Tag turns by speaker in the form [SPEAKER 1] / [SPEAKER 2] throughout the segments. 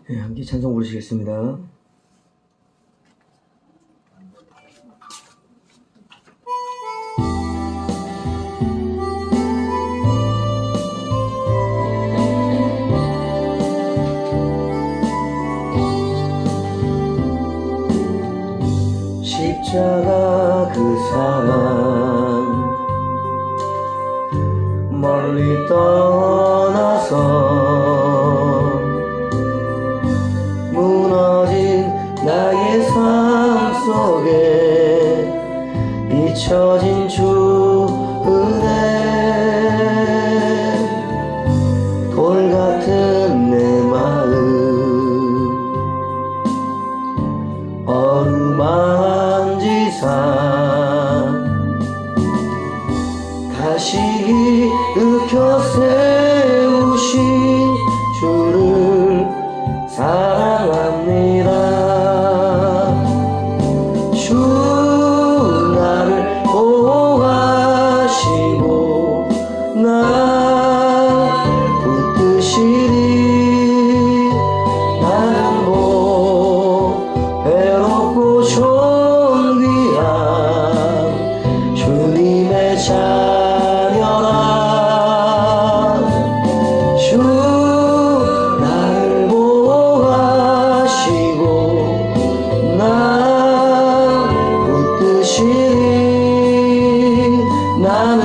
[SPEAKER 1] 네, 함께 찬송 부르시겠습니다. 십자가 그 사랑 멀리 떠나서 무너진 나의 삶 속에 잊혀진 주 은혜 돌 같은 내 마음 어루만지사 다시 일으켜 세우신 주를 사랑합니다. 주 나를 보호하시고 날 붙드시리. 나는 외롭고 존귀한 주님의 자녀라. 주 나를 보호하시고 날 붙드시리. 나는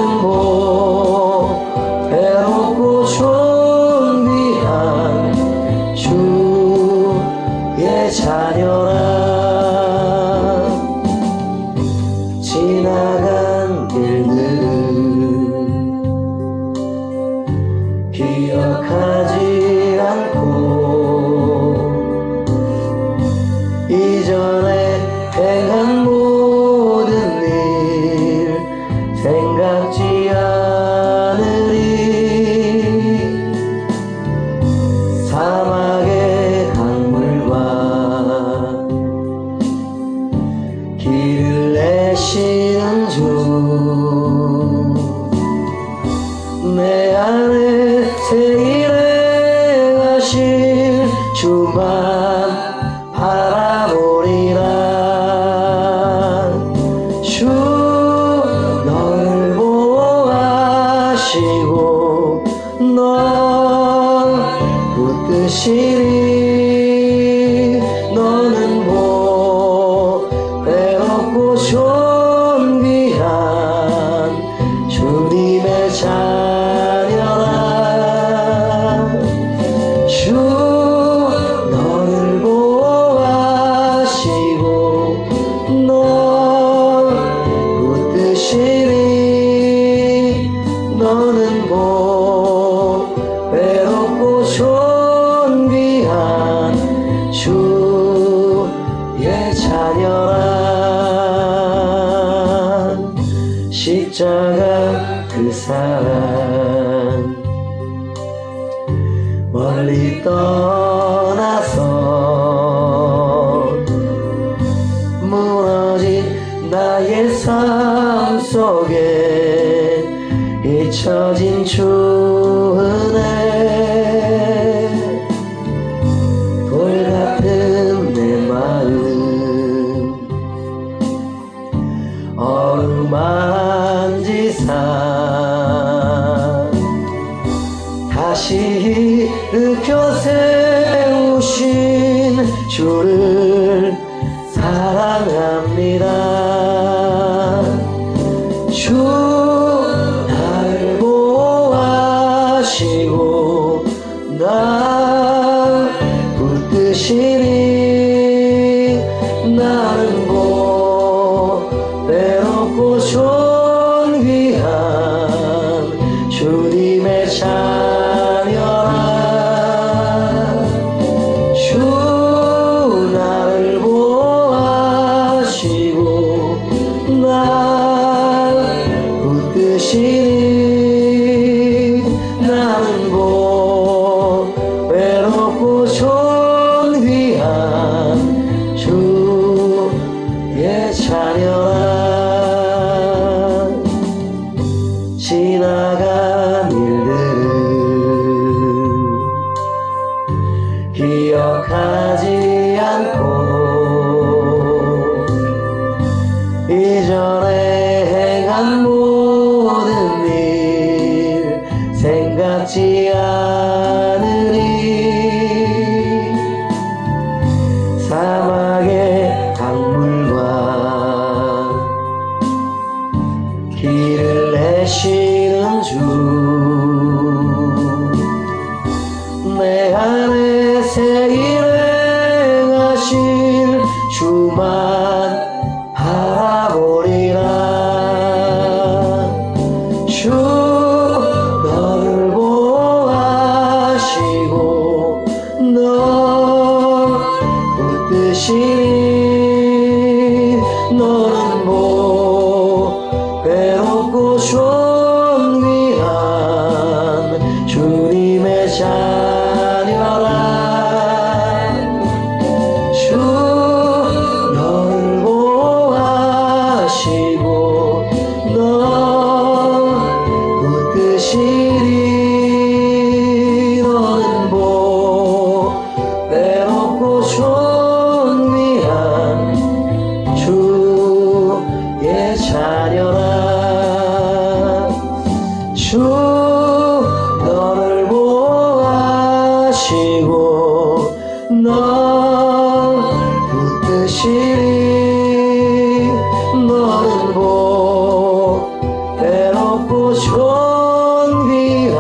[SPEAKER 1] 외롭고 존귀한 주의 자녀라. 지나간 길들은 기억하지 않고 이전에 행한 모든 일 생각지 않으리. 사막의 강물과 길을 내시는 주 내 안에 새 일을 하실 주만 바라보리라. 주 너를 보호하시고 널 붙드시리. 너는 외롭고 존귀한 주님의 자녀라. 주 너를 보호하시고 널 붙드시리. 너는 외롭고 존귀한 주의 자녀라. 십자가 그 사랑 멀리 떠나서 무너진 나의 삶 속에 잊혀진 주 은혜 돌 같은 내 마음 어루만지사 다시 일으켜 세우신 주를 사랑합니다. 주 나를 보호하시고 날 붙드시리. 나는 외롭고 존귀한 주님의 자녀라. 주 나를 보호하시고 날 붙드시리. 나는 외롭고 존귀한 기억하지 않고 이전에 행한 모든 일 생각지 않으리 사막의 강물과 길을 내시는 주 내 안에 새 일을 하실 주만 바라보리라 주 너를 보호하시고 널 붙드시니 너는 외롭고 존귀한 주님의 자녀라 주 너를 보호하시고 널 붙드시리 너는 외롭고 존귀한 주의 자녀라 주 너를 보호하시고 널 붙드시리 너는 외롭고 존귀한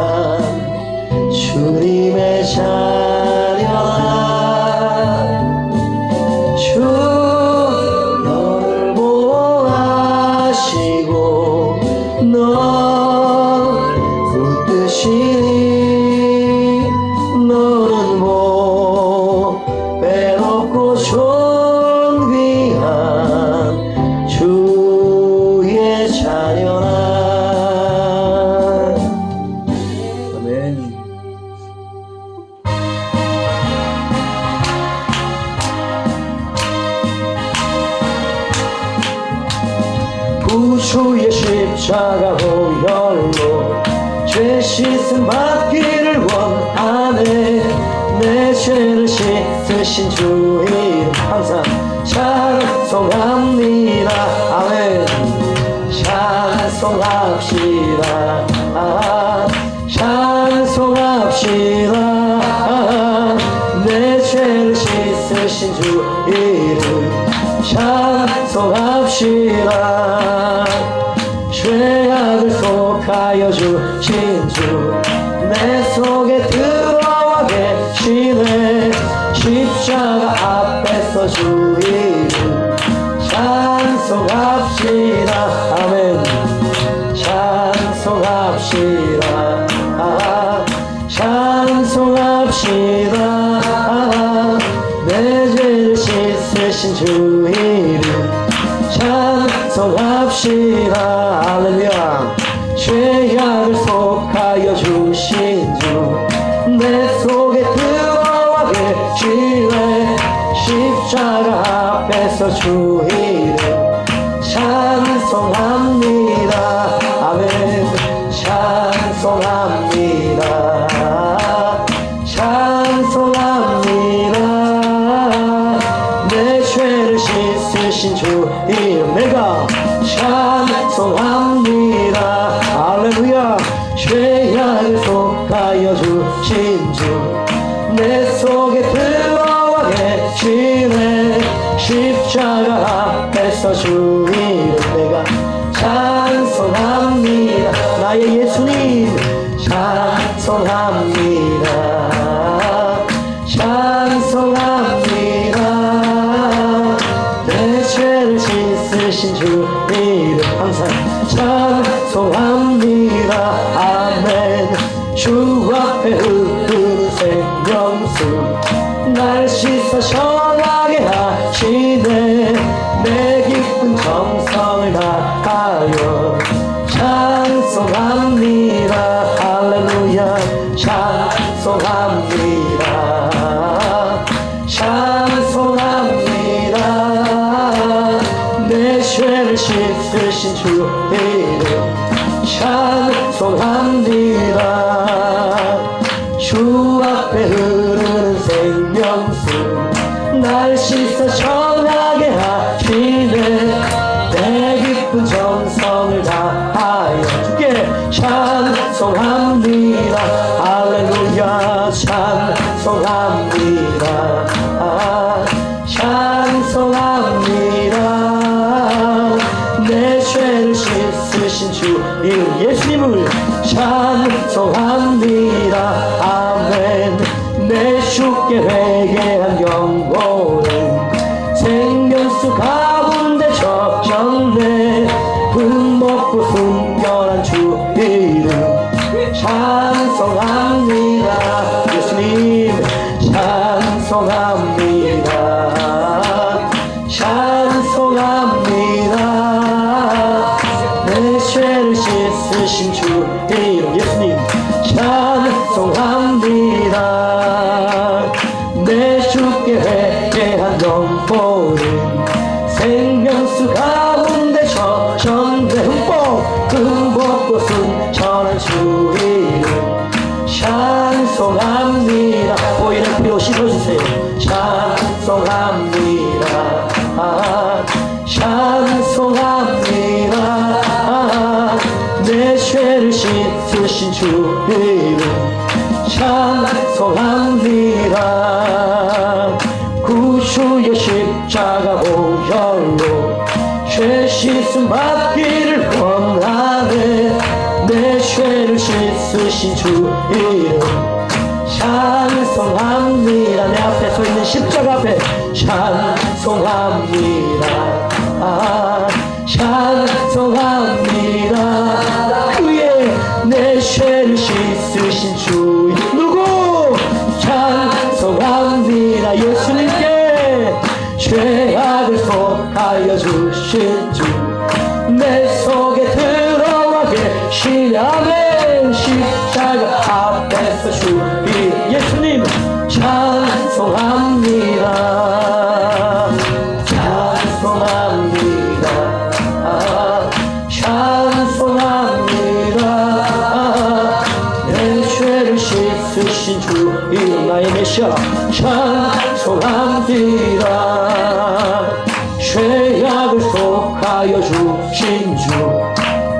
[SPEAKER 1] 주님의 자녀라 주 너를 보호하시고 널 붙드시니 너는 외롭고 존귀한 주의 자녀라 아멘. 구주의 십자가 보혈로 죄 씻음 받기를 원하네 내 죄를 씻으신 주 이름 항상 찬송합니다 아멘 찬송합시다 찬송합시다 내 죄를 씻으신 주 이름 찬송합시다 죄악을 속하여 주신 주 내 속에 들어와 계시네 십자가 앞에서 주 이름 찬송합시다 아멘 찬송합시다 찬송합시다 내 죄를 씻으신 주 이름 찬송합시다 할렐루야 죄악을 속하여 주신 주 내 속에 들어와 계시네 십자가 앞에서 주 이름 찬송합니다 아멘 찬송합니다 찬송합니다 내 죄를 씻으신 주 이름 내가 찬송합니다 할렐루야 죄악을 속하여 주신 주 내 속에 들어와 계시네 십자가 앞에서 주 이름 내가 찬송합니다 나의 예수님 찬송합니다 찬송합니다 내 죄를 씻으신 주 이름 항상 찬송합니다 아멘 주 앞에 흐르는 생명수 날 씻어 시원하게 하시네 내 기쁜 정성을 다하여 찬송합니다 할렐루야 찬송합니다 찬송합니다 내 죄를 씻으신 주 이름 찬송합니다 주 앞에 흐르는 생명 날 씻어 정하게 하시네. 내 깊은 정성을 다하여 주께 찬송합니다. 할렐루야 찬송합니다. 찬송합니다. 내 죄를 씻으신 주 이름 예수님을 찬송합니다. 아멘. 내 주께 회개한 영혼은 생명수 가운데 적셨네. 흠없고 순결한 주 이름 찬송합니다. 예수님 찬송합니다. 찬송합니다. 내 죄를 씻으신 주 이름 예수님 찬송합니다. 내 주께 회개한 영혼은 생명수 가운데 적셨네. 흠뻑고 순전한 주 이름 찬송합니다. 보이는 피로 씻어주세요. 찬송합니다. 찬송합니다. 내 죄를 씻으신 주 이름 찬송합니다. 구주의 십자가 보혈로 죄 씻음 받기를 원하네. 내 죄를 씻으신 주 이름 찬송합니다. 내 앞에 서 있는 십자가 앞에 찬송합니다. 찬송합니다. 그의 내 죄를 씻으신 주 누구 찬송합니다. 예수님께 죄악을 속하여 주신 주 내 속에 들어와 계시네. 아멘. 십자가 앞에서 주 예수님 찬송합니다. 찬송합니다. 찬송합니다. 내 죄를 씻으신 주 이름 나의 메시아 찬송합니다. 죄악을 속하여 주신 주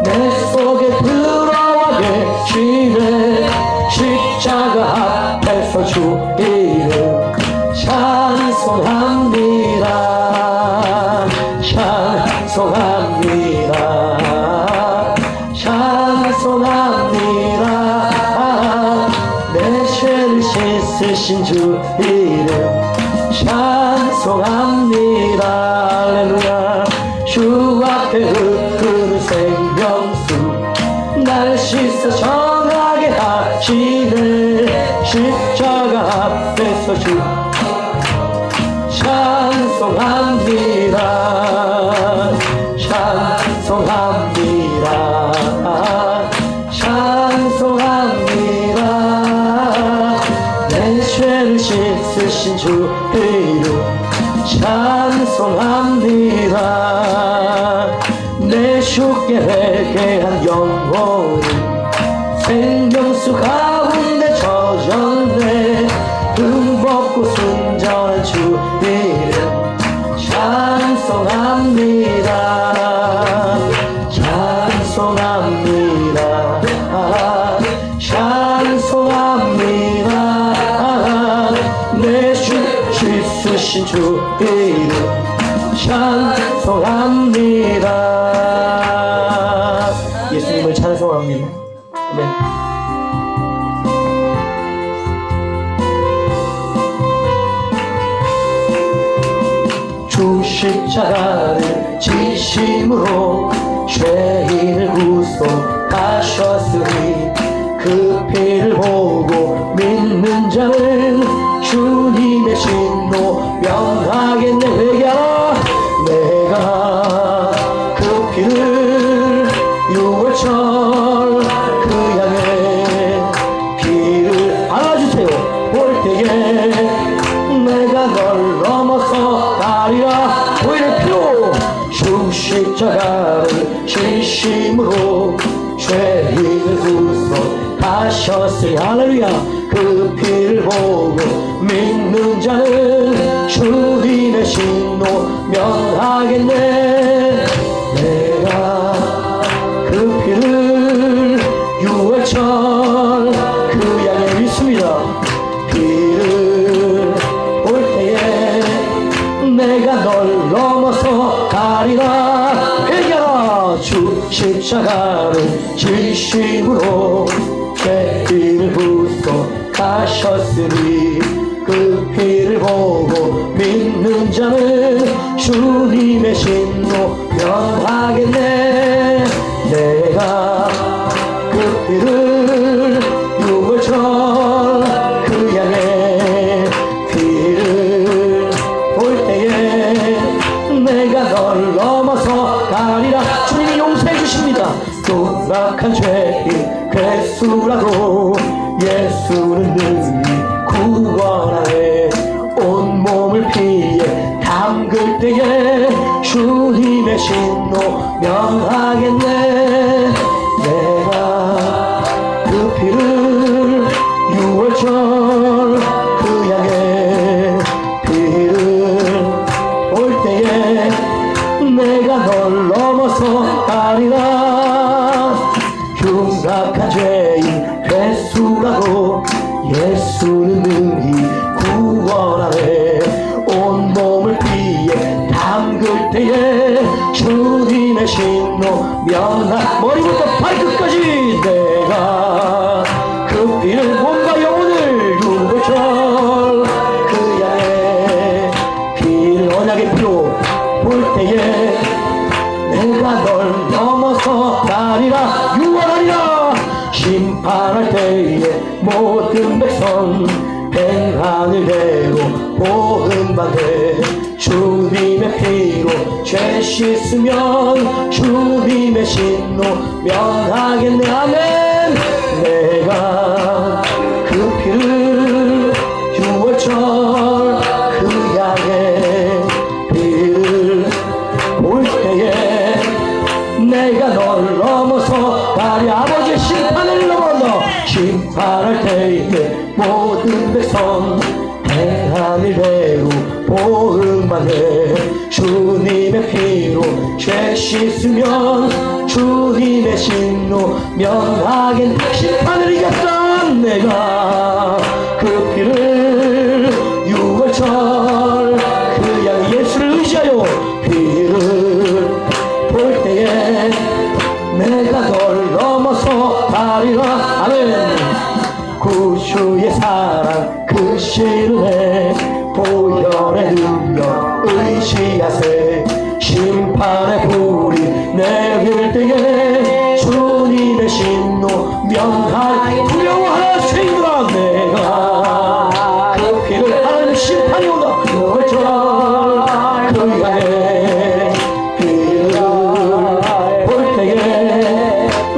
[SPEAKER 1] 내 속에 들어와 계시네. 십자가 앞에서 주 이름 찬송합니다. 찬송합니다. 찬송합니다. 내 죄를 씻으신 주 이름 찬송합니다. 할렐루야. 주 앞에 흐르는 생명수 날 씻어 정하게 하시네. 십자가 앞에서 주 찬송합니다. 찬송합니다. 찬송합니다. 내 죄를 씻으신 주 이름 찬송합니다. 내 주께 회개한 영혼은 생명수 가운데 젖었네. 흠없고 순전한 주 이름 찬송합니다. 찬송합니다. 찬송합니다. 내 주 씻으신 주 이름 찬송합니다. 예수님을 찬송합니다. 아멘. 주 십자가를 지심으로 죄인을 구속하셨으니 그 피를 보고 믿는 자는 주님의 신노 명하겠네. 회개하라. 내가 그 피를 6월절 그 양의 피를 안아주세요. 볼 때에 내가 널 넘어서 가리라. 보이는 피로 주 십자가를 진심으로 죄인을 구속하셨으니 할렐루야. 그 피를 보고 믿는 자는 주님의 신노 면하겠네. 내가 그 피를 유월절 그 양에 믿습니다. 피를 볼 때에 내가 널 넘어서 가리라. 회개하라. 주 십자가를 지심으로 죄를 붓고 가셨으니 그 피를 보고 믿는 자는 주님의 신노 면하겠네. 내가 그 피를 유월절 그 양의 피를 볼 때에 내가 널 넘어서 가리라. 주님이 용서해 주십니다. 또락한 죄인 괴수라도 예수는 능히 구원하네. 온몸을 피에 담글 때에 주님의 신노 면하겠네. 내가 그 피를 유월절 그 양의 피를 볼 때에 내가 널 넘어서 가리라. 흉악한 죄인 괴수라도 예수는 능히 구원하네. 온몸을 피에 담글 때에 주님의 신노 면하. 머리부터 발끝까지 내가 그 피를 몸과 영혼을 유월절 그 양의 피를 언약의 피로 볼 때에 내가 널 넘어서 가리라. 유월하리라. 심판할 때에 모든 백성 행하는 대로 보응받네. 주님의 피로 죄 씻으면 주님의 신노 면하겠네. 아멘. 내가 그 피를 유월절 그 양의 피를 볼 때에 내가 널 넘어서 가리. 아버지의 심판을 넘어서 심판할 때에 모든 백성 행하는 대로 보응받네. 주님의 피로 죄 씻으면 주님의 신노 면하겠네. 심판을 이겼던 내가 그 피를 유월절 그 양 예수를 의지하여 피를 볼 때에 내가 널 넘어서 가리라. 아멘. 구주의 사랑 그 신뢰 보혈의 능력 의지하세. 심판의 불이 내릴 때에 주님의 신노 면하리. 두려워하라 죄인들아. 내가 그 피를 하나님 심판이 온다. 유월절 그 양의 피를 볼 때에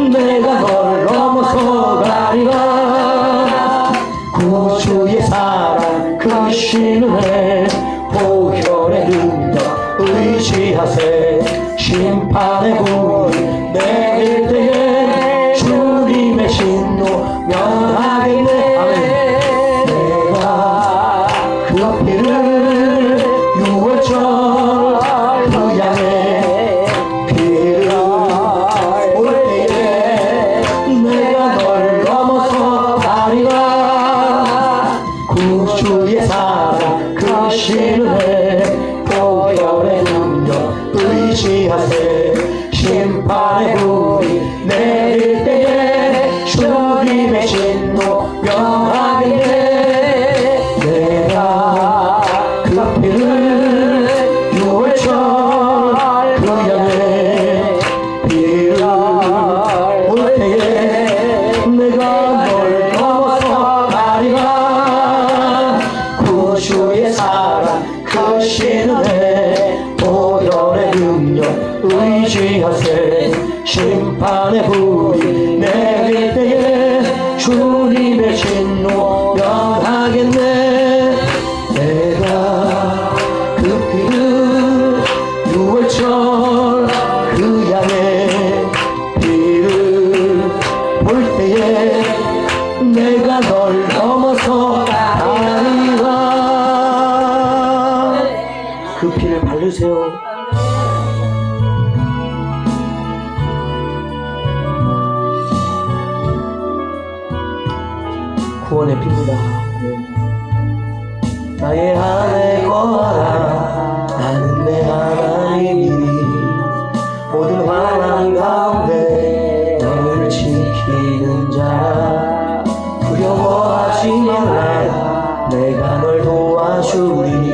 [SPEAKER 1] 내가 널 넘어서 가리라. 구주의 사랑 그 신뢰 보혈의 능력 의지하세. 심판의 불이 내릴 때에 주님의 신노 면하겠네. 아멘. 내가 그 피를 유월절 그 양의 피를 볼 때에 내가 널 넘어서 가리라. 구주의 사랑 그 신뢰 보혈의 능력 의지하세. 심판의 불이 내릴 때에 주님의 신노 면하겠네. 내가 그 피를 유월절 그 양의 피를 볼 때에 내가 널 넘어서 가리라. 구주의 사랑 그 신뢰 보혈의 능력 의지하세. 심판의 불이 내릴 때에 주님의 신노 면하겠네. 내가 그 피를 유월절 그 양의 피를 볼 때에 내가 널 넘어서 가리라. 그 피를 바르세요. 구원의 피입니다. 나의 안에 거하라. 나는 내 하나님이니 모든 환난 가운데 너를 지키는 자. 두려워하지 말라. 내가 널 도와주리.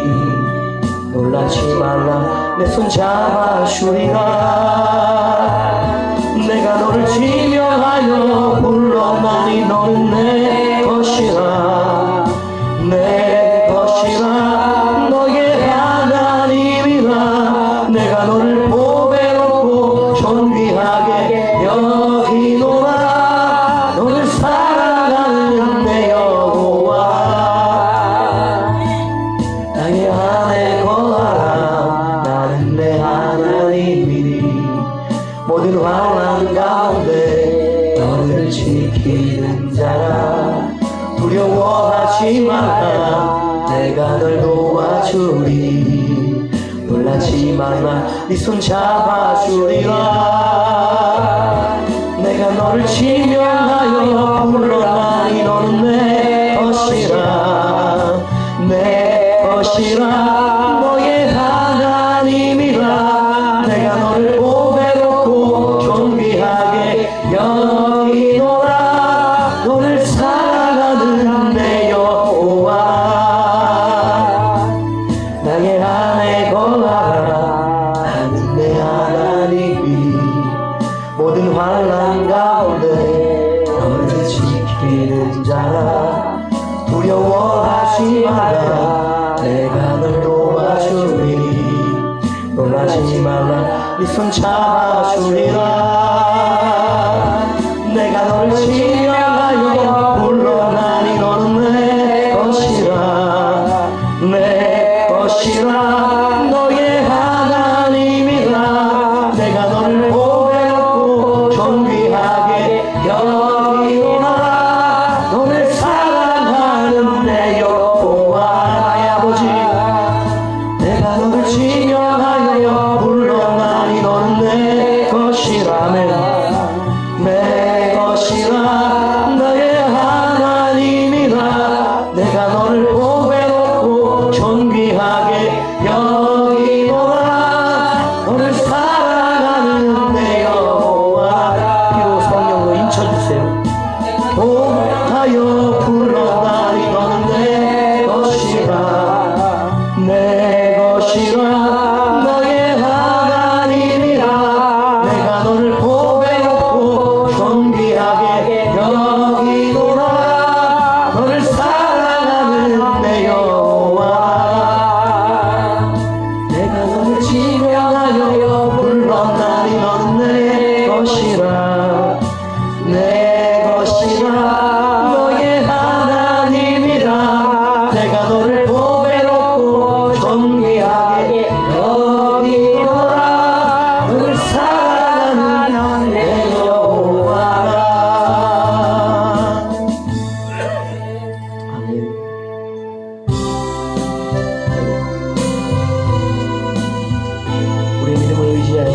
[SPEAKER 1] 놀라지 말라. 내 손 잡아주리라. 내가 너를 지명하여 불러나니 너는 내 것이라. 내 것이라. 너의 하나님이라. 내가 너를 보배롭고 존귀하게 여기노라. 너를 사랑하는 내 여호와. 나의 안에 거하라. 나는 내 하나님이니 모든 환난 가운데 너를 지키는 자라. 두려워하지 말라. 내가 널 도와주리. 놀라지 말라. 네 손 잡아주리라. 내가 너를 지명하여 불러나니 너는 내 것이라. 내 것이라. 너의 하나님이라. 내가 너를 보배롭고 존귀하게 여기노라. 너를 사랑하는 내 여호와. 나의 안에 거하라. 나는 내 하나님이 모든 환난 가운데 너를 지키는 자라. 두려워하지 말라. 내가 널 도와주리. 놀라지 말라. 네 손 잡아주리라. 내가 너를 지명하여 불러나니 너는 내 것이라. 내 것이라. 너의 하나님이라. 내가 너를 보배롭고 존귀하게 여기노라. 너를 사랑하는 내 여호와. 나의 아버지. 내가 너를 지명하여 불러나니 너는 내 것이라. 내 것이라. 너의 하나님이라. 내가 너를 보배롭고 존귀하게 여기노라. 너를 사랑하는 내 여호와. 피로 성령으로 인쳐주세요. 보하여 불러나니 너는 내 것이라. 내 것이라. 너의 하나님이라. 내가 너를 보배롭고 존귀하게 여기노라. 너를 사랑하는 내 여호와. 내가 너를 지명하여 불러나니 너는 내 것이라. 내 것이라. 너의 하나님이라. 내가 너를 보배롭고 존귀하게 여기노라. 너를 사랑하는 내 여호와라. 아멘. 우리 믿음을 의지하여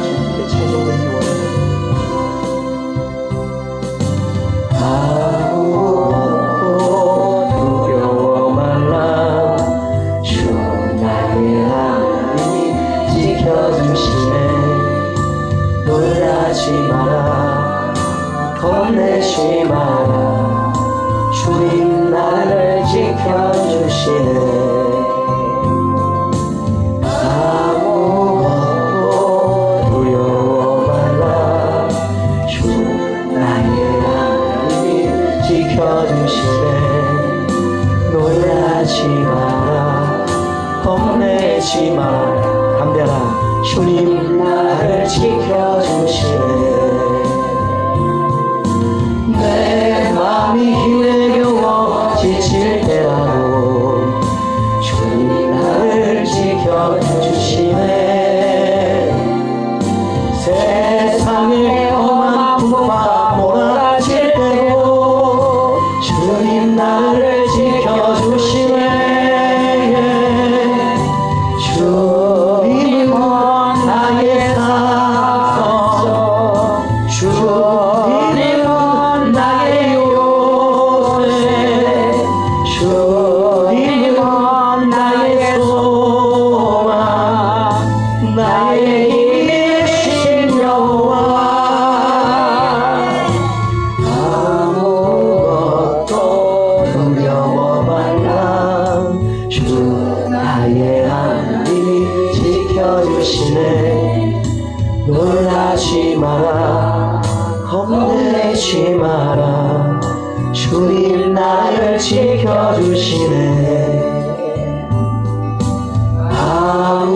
[SPEAKER 1] 주님께 찬송하기 원합니다. 아무것도 두려워 말라. 주 나의 하나님이 지켜주시네. 놀라지 마라. 겁내지 마라. 주님 나를 지켜주시네. 아무것도 두려워 말라. 주 나의 하나님이 지켜주시네. 놀라지 마라. 겁내지 마라. 담대하라. 주님 나를 지켜주시네. 내 마음이 힘에 겨워 지칠 때라도 주님 나를 지켜주시네. 세상에 험한 풍파 몰아칠 때도 주님 나를 지켜주시네. 놀라지 마라. 주님 나를 지켜주시네. 아무것도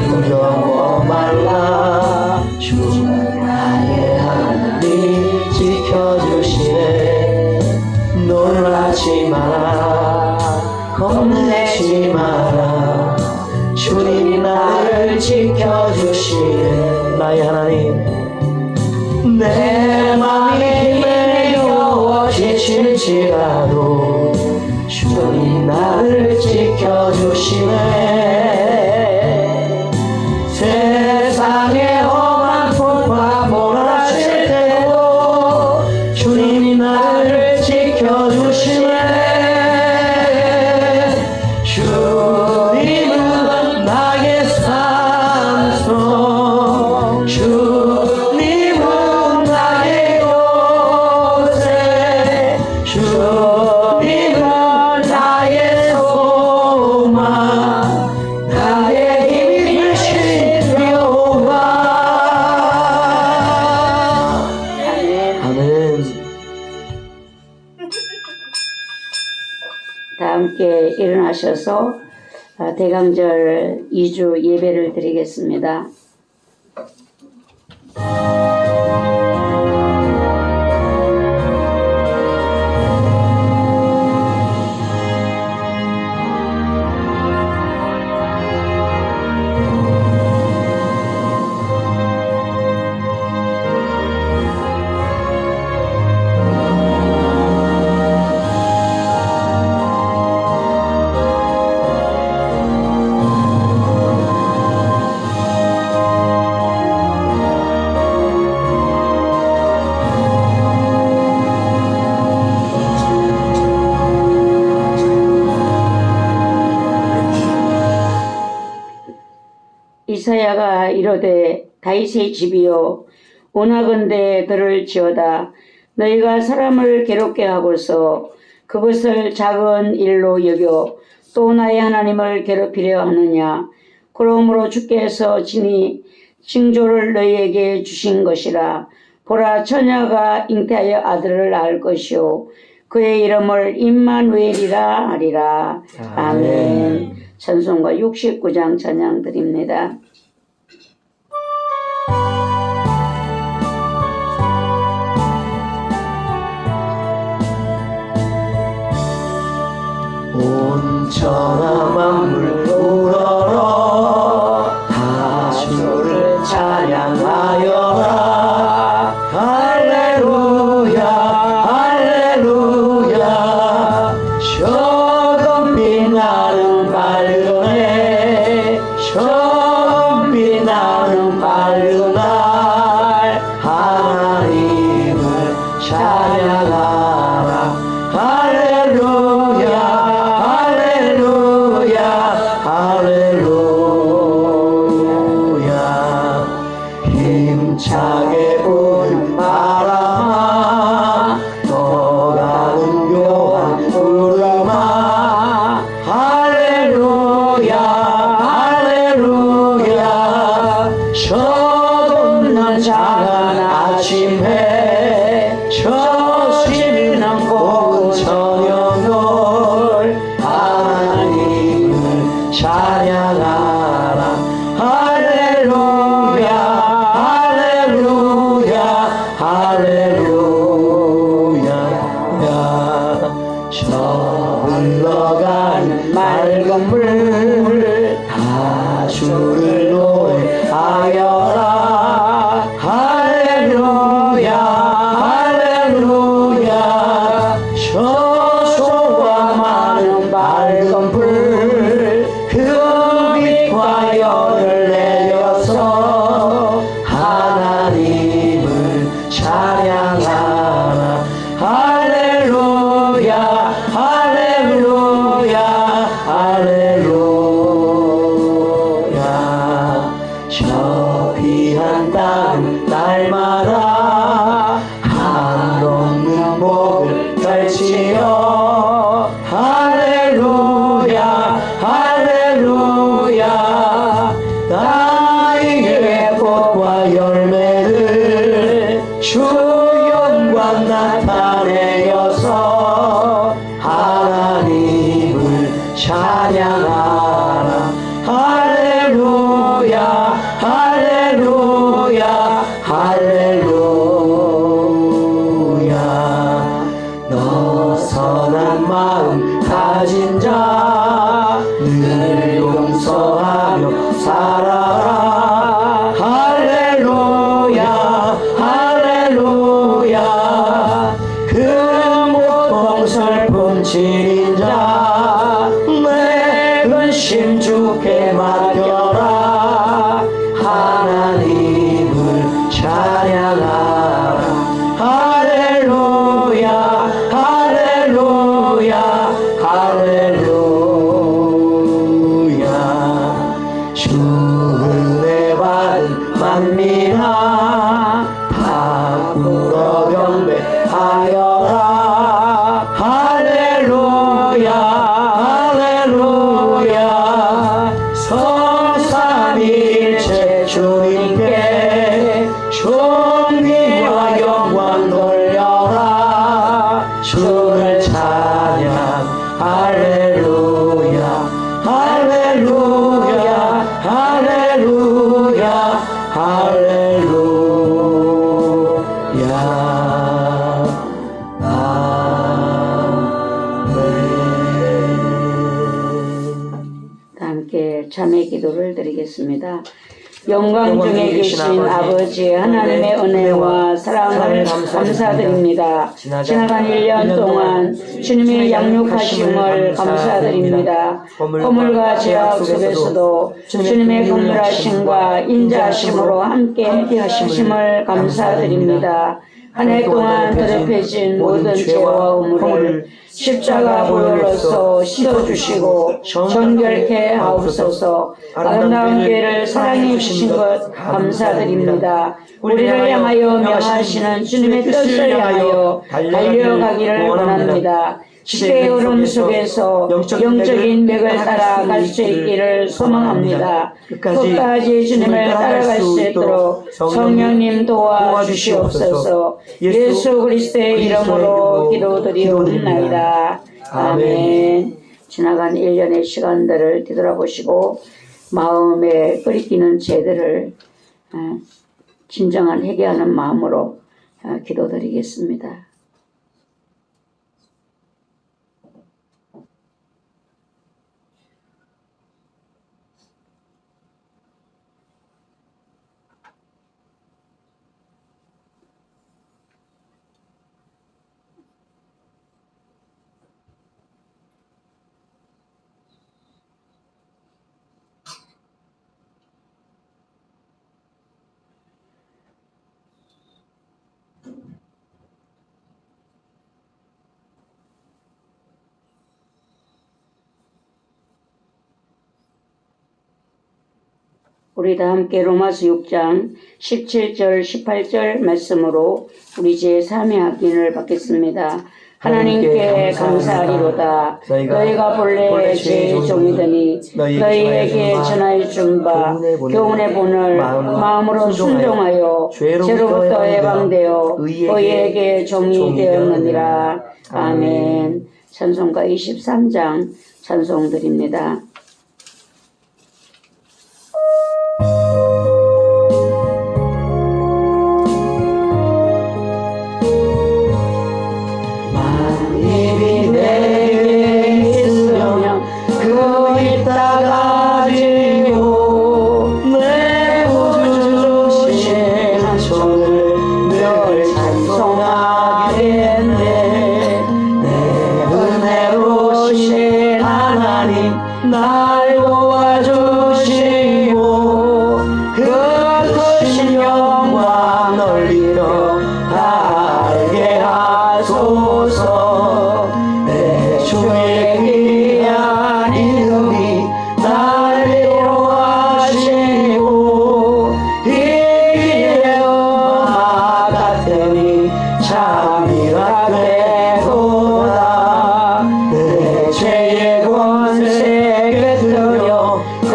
[SPEAKER 1] 두려워 말라. 주님 나의 하나님 지켜주시네. 놀라지 마라. 겁내지 마라. 주님 나를 지켜주시네. 나의 하나님. 내 맘이 힘에 겨워 지칠지라도 주님 나를 지켜주시네. 세상의 험한 풍파 몰아칠 때도 주님이 나를 지켜주시네. 주님은 나의 산성, 주님은 나의 요새, 주님은 나의 소망, 나의 힘이 되신 여호와. 아멘.
[SPEAKER 2] 다 함께 일어나셔서 대강절 2주 예배를 드리겠습니다. 이사야가 이르되 다윗의 집이여 원하건대 들을 지어다. 너희가 사람을 괴롭게 하고서 그것을 작은 일로 여겨 또 나의 하나님을 괴롭히려 하느냐. 그러므로 주께서 친히 징조를 너희에게 주신 것이라. 보라, 처녀가 잉태하여 아들을 낳을 것이요 그의 이름을 임마누엘이라 하리라. 아멘. 찬송가 69장 찬양 드립니다.
[SPEAKER 1] 온 천하 만물 울어라. 다 주를 찬양하여라. 할렐루야 할렐루야. 조금 빛나는 밝은 해, 조금 빛나는 밝은 날, 하나님을 찬양하라. 할렐루야 할렐루야 할렐루야. 힘차게 부는 바람아, 떠가는 묘한 구름아, 할렐루야 할렐루야. 서없는 작은 아침에 저시는 고운 저녁을 하나님을 찬양하라. 할렐루야 할렐루야 할렐루야. 저 흘러가는 맑은 물, 다 주를 노래하여라. 할렐루야 할렐루야. 저소와 많은 맑은 불, 그 빛과 열을 내려서 하나님을 찬양하라. 할렐루야 할렐루야 할렐루야. 저 귀한 땅 날마다 한없는 복을 펼치어 할렐루야 할렐루야. 나에게 꽃과 열매를 주 찬양하라 할렐루야 할렐루야 할렐루야 너 선한 마음 가진 자 늘 용서하며 살아라 할렐루야 할렐루야 그 고통 슬픔 지닌 자 내 근심 주께 맡겨라 하나님을 찬양하라 할렐루야 할렐루야 할렐루야 주 은혜 받은 만민아 다 불어 경배하여라 할렐루야 할렐루야 성삼일체 주님께 존귀와 영광 돌려라 주를 찬양 할렐루야 할렐루야 할렐루야 할렐루야
[SPEAKER 2] 다 함께 참회 기도를 드리겠습니다. 영광 중에 계신 아버지 하나님의 은혜와 사랑을 감사드립니다. 지나간 1년 동안 주님의 양육하심을 감사드립니다. 허물과 죄악 속에서도 주님의 긍휼하심과 인자하심으로 함께 하심을 감사드립니다. 한 해 동안 더럽혀진 모든 죄와 허물을 십자가 보혈로서 씻어주시고 정결케 하옵소서. 아름다운 교회를 사랑해 주신 것 감사드립니다. 우리를 향하여 명하시는 주님의 뜻을 향하여 달려가기를 원합니다. 시대의 흐름 속에서 영적인 맥을 따라갈 수 있기를 소망합니다. 끝까지 주님을 따라갈 수 있도록 성령님 도와주시옵소서. 예수 그리스도의 이름으로 기도드리옵나이다. 아멘. 지나간 1년의 시간들을 뒤돌아보시고 마음에 끓이기는 죄들을 진정한 회개하는 마음으로 기도드리겠습니다. 우리 다 함께 로마서 6장 17절 18절 말씀으로 우리 제3의 확인을 받겠습니다. 하나님께 감사하리로다. 너희가 본래 제 종이더니 너희에게 전하여 준 바 교훈의 본을 마음으로 순종하여 죄로부터 해방되어 너희에게 종이 되었느니라. 아멘. 찬송가 23장 찬송 드립니다.
[SPEAKER 1] 날 도와주시고 그 크신 영광 널리며 알게 하소서. 내 주의 귀한 이름이 날 위로하시고 이 길에 엄마 같으니 참이라 되도다. 내 죄의 권세 꿰뚫려 그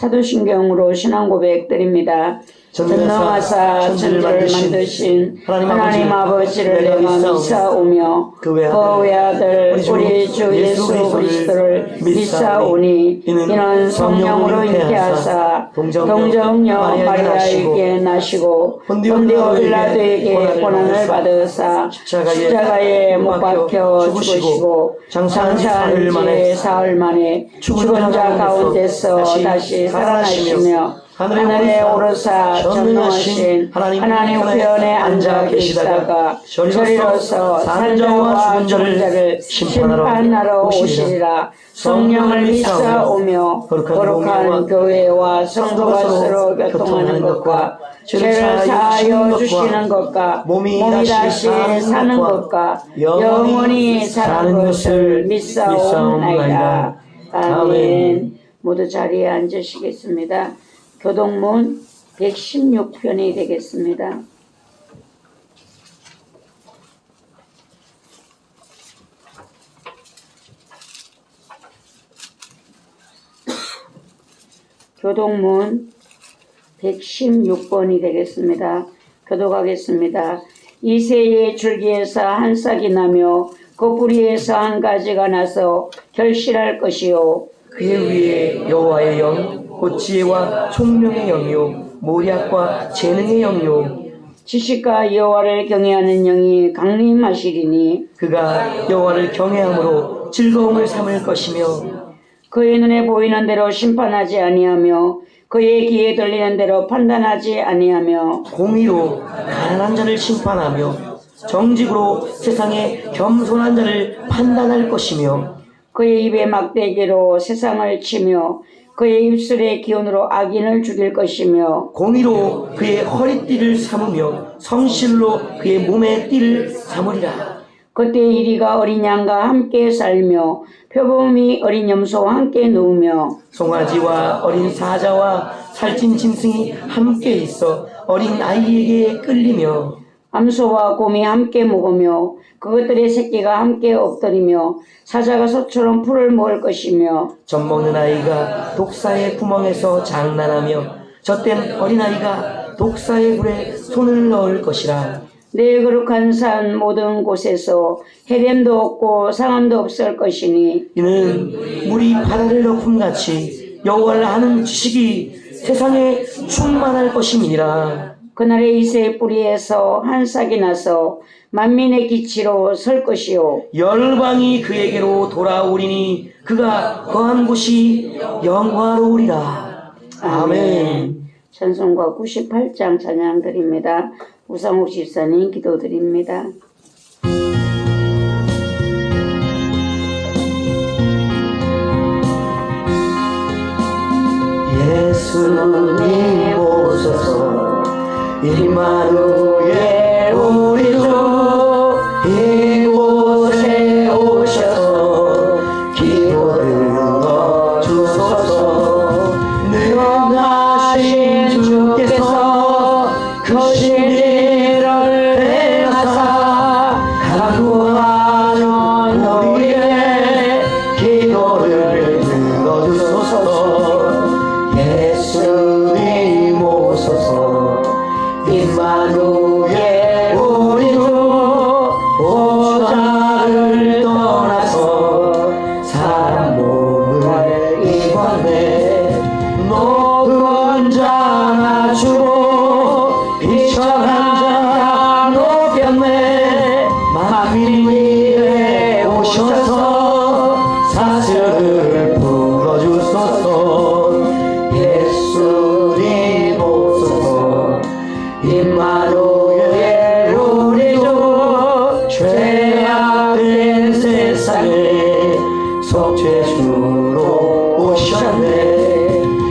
[SPEAKER 2] 사도신경으로 신앙 고백 드립니다. 전능하사 천지를 만드신 하나님 아버지를 내가 믿사오며 그 외아들 우리 주 예수 그리스도를 믿사오니 이는 성령으로 잉태하사 동정녀 마리아에게 나시고 본디오 빌라도에게 고난을 받으사 십자가에 못 박혀 죽으시고 장사한 지 사흘 만에 죽은 자 가운데서 다시 살아나시며 하늘에 오르사 전능하신 하나님 우편에 앉아 계시다가 저리로서 산 자와 죽은 자를 심판하러 오시리라. 성령을 믿사오며 거룩한 교회와 성도가 서로 교통하는 것과 죄를 사하여 주시는 것과 몸이 다시 사는 것과 영원히 사는 것을 믿사옵나이다. 아멘. 모두 자리에 앉으시겠습니다. 교동문 116편이 되겠습니다. 교동문 116번이 되겠습니다. 교독하겠습니다. 이새의 줄기에서 한 싹이 나며 그 뿌리에서 한 가지가 나서 결실할 것이요
[SPEAKER 1] 그의 위에 여호와의 영 곧 지혜와 총명의 영이요 모략과 재능의 영이요
[SPEAKER 2] 지식과 여호와를 경외하는 영이 강림하시리니
[SPEAKER 1] 그가 여호와를 경외함으로 즐거움을 삼을 것이며
[SPEAKER 2] 그의 눈에 보이는 대로 심판하지 아니하며 그의 귀에 들리는 대로 판단하지 아니하며
[SPEAKER 1] 공의로 가난한 자를 심판하며 정직으로 세상의 겸손한 자를 판단할 것이며
[SPEAKER 2] 그의 입에 막대기로 세상을 치며 그의 입술의 기운으로 악인을 죽일 것이며
[SPEAKER 1] 공의로 그의 허리띠를 삼으며 성실로 그의 몸의 띠를 삼으리라.
[SPEAKER 2] 그때 이리가 어린 양과 함께 살며 표범이 어린 염소와 함께 누우며
[SPEAKER 1] 송아지와 어린 사자와 살찐 짐승이 함께 있어 어린 아이에게 끌리며
[SPEAKER 2] 암소와 곰이 함께 먹으며 그것들의 새끼가 함께 엎드리며 사자가 소처럼 풀을 먹을 것이며
[SPEAKER 1] 젖먹는 아이가 독사의 구멍에서 장난하며 젖된 어린아이가 독사의 불에 손을 넣을 것이라.
[SPEAKER 2] 내 거룩한 산 모든 곳에서 해렘도 없고 상함도 없을 것이니
[SPEAKER 1] 이는 물이 바다를 덮음같이 여호와를 아는 지식이 세상에 충만할 것임이니라.
[SPEAKER 2] 그날에 이새의 뿌리에서 한 싹이 나서 만민의 기치로 설 것이요
[SPEAKER 1] 열방이 그에게로 돌아오리니 그가 거한 곳이 영화로우리라. 아멘.
[SPEAKER 2] 찬송가 98장 찬양 드립니다. 우상욱 집사님 기도드립니다.
[SPEAKER 1] 예수님 오소서 임마누엘 우리 주 이곳에 오셔서 기도 들어 주소서. 능하신 주께서 크신 일을 행하사 간구하는 우리의 기도를 들어주소서. 예수님 오소서 임마누엘 우리 주 보좌를 떠나서 사람 몸을 입었네. 높은 자 낮추고 비천한 자 높였네. 만민 위에 오셔서 사슬을 풀어주소서. 예수님 오소서 임마누엘 우리 주 죄악된 세상에 속죄주로 오셨네.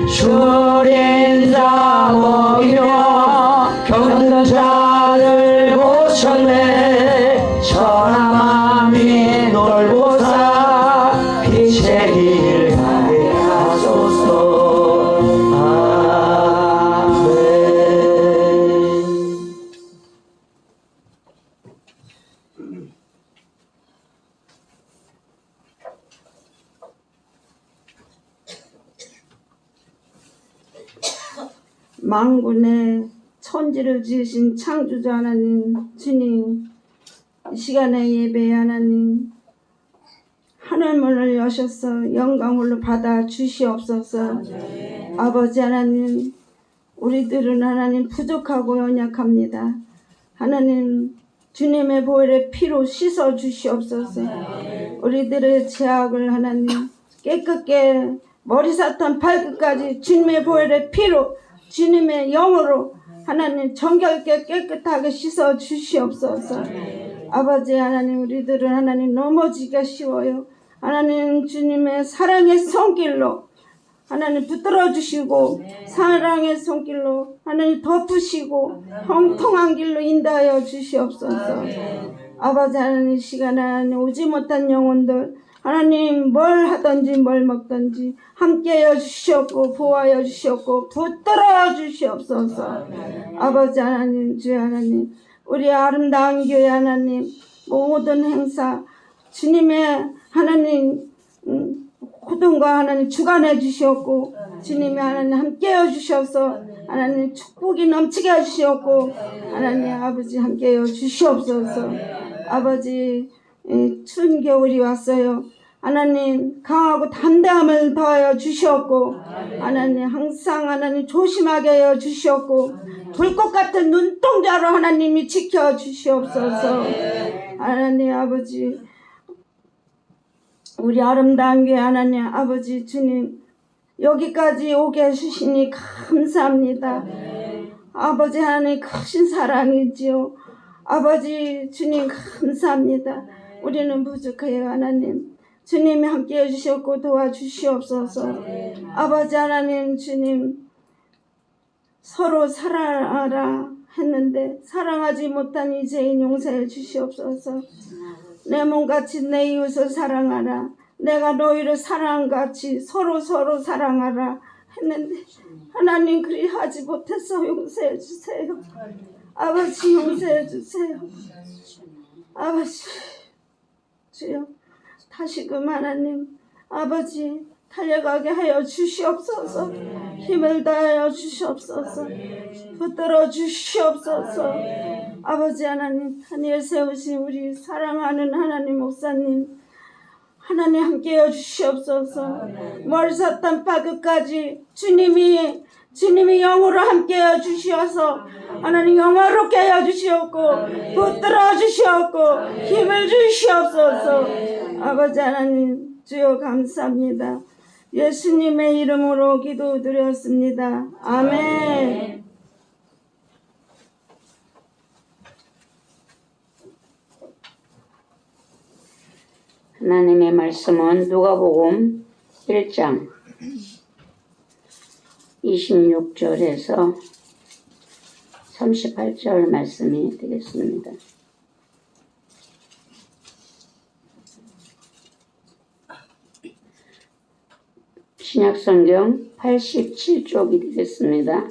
[SPEAKER 1] 줄인 자 먹이며 병든 자를 고쳤네. 천하만민 돌보사 빛의 길 가게 하소서. 아멘.
[SPEAKER 3] 만군의 천지를 지으신 창조자 하나님, 주님, 이 시간에 예배 하나님, 하늘문을 여셔서 영광으로 받아 주시옵소서. 아버지 하나님, 우리들은 하나님 부족하고 연약합니다. 하나님, 주님의 보혈의 피로 씻어 주시옵소서. 우리들의 죄악을 하나님 깨끗게 머리사탄 발끝까지 주님의 보혈의 피로, 주님의 영으로 하나님 정결케 깨끗하게 씻어 주시옵소서. 아버지 하나님, 우리들은 하나님 넘어지기가 쉬워요. 하나님, 주님의 사랑의 손길로 하나님 붙들어 주시고, 사랑의 손길로 하나님 덮으시고 형통한 길로 인도하여 주시옵소서. 아버지 하나님, 이 시간에 하나님 오지 못한 영혼들 하나님 뭘 하든지 뭘 먹든지 함께하여 주시옵고 보호하여 주시옵고 붙들어 주시옵소서. 아버지 하나님, 주여 하나님, 우리 아름다운 교회 하나님 모든 행사 주님의 하나님 호동과 하나님 주관해 주시옵고, 주님이 하나님 함께해 주셔서 하나님 축복이 넘치게 해주시옵고, 하나님 아버지 함께해 주시옵소서. 아버지, 추운 겨울이 왔어요. 하나님 강하고 담대함을 더하여 주시옵고, 하나님 항상 하나님 조심하게 하여 주시옵고, 불꽃 같은 눈동자로 하나님이 지켜 주시옵소서. 하나님 아버지, 우리 아름다운 교회 하나님 아버지 주님, 여기까지 오게 해주시니 감사합니다. 아버지 하나님 크신 사랑이지요. 아버지 주님 감사합니다. 우리는 부족해요. 하나님 주님이 함께 해주셨고 도와주시옵소서. 아버지 하나님, 주님 서로 사랑하라 했는데 사랑하지 못한 이 죄인 용서해 주시옵소서. 내 몸같이 내 이웃을 사랑하라, 내가 너희를 사랑같이 서로 사랑하라 했는데 하나님 그리 하지 못해서 용서해 주세요. 아버지 용서해 주세요. 아버지 주여, 다시금 하나님 아버지 달려가게 하여 주시옵소서. 힘을 다하여 주시옵소서. 붙들어 주시옵소서. 아버지 하나님, 하늘에 세우신 우리 사랑하는 하나님 목사님 하나님 함께해 주시옵소서. 머리부터 발끝까지 주님이 영으로 함께해 주시어서 하나님 영화롭게 하여 주시옵고 붙들어 주시옵고 힘을 주시옵소서. 아버지 하나님 주여 감사합니다. 예수님의 이름으로 기도드렸습니다. 아멘.
[SPEAKER 2] 하나님의 말씀은 누가복음 1장 26절에서 38절 말씀이 되겠습니다. 신약성경 87쪽이 되겠습니다.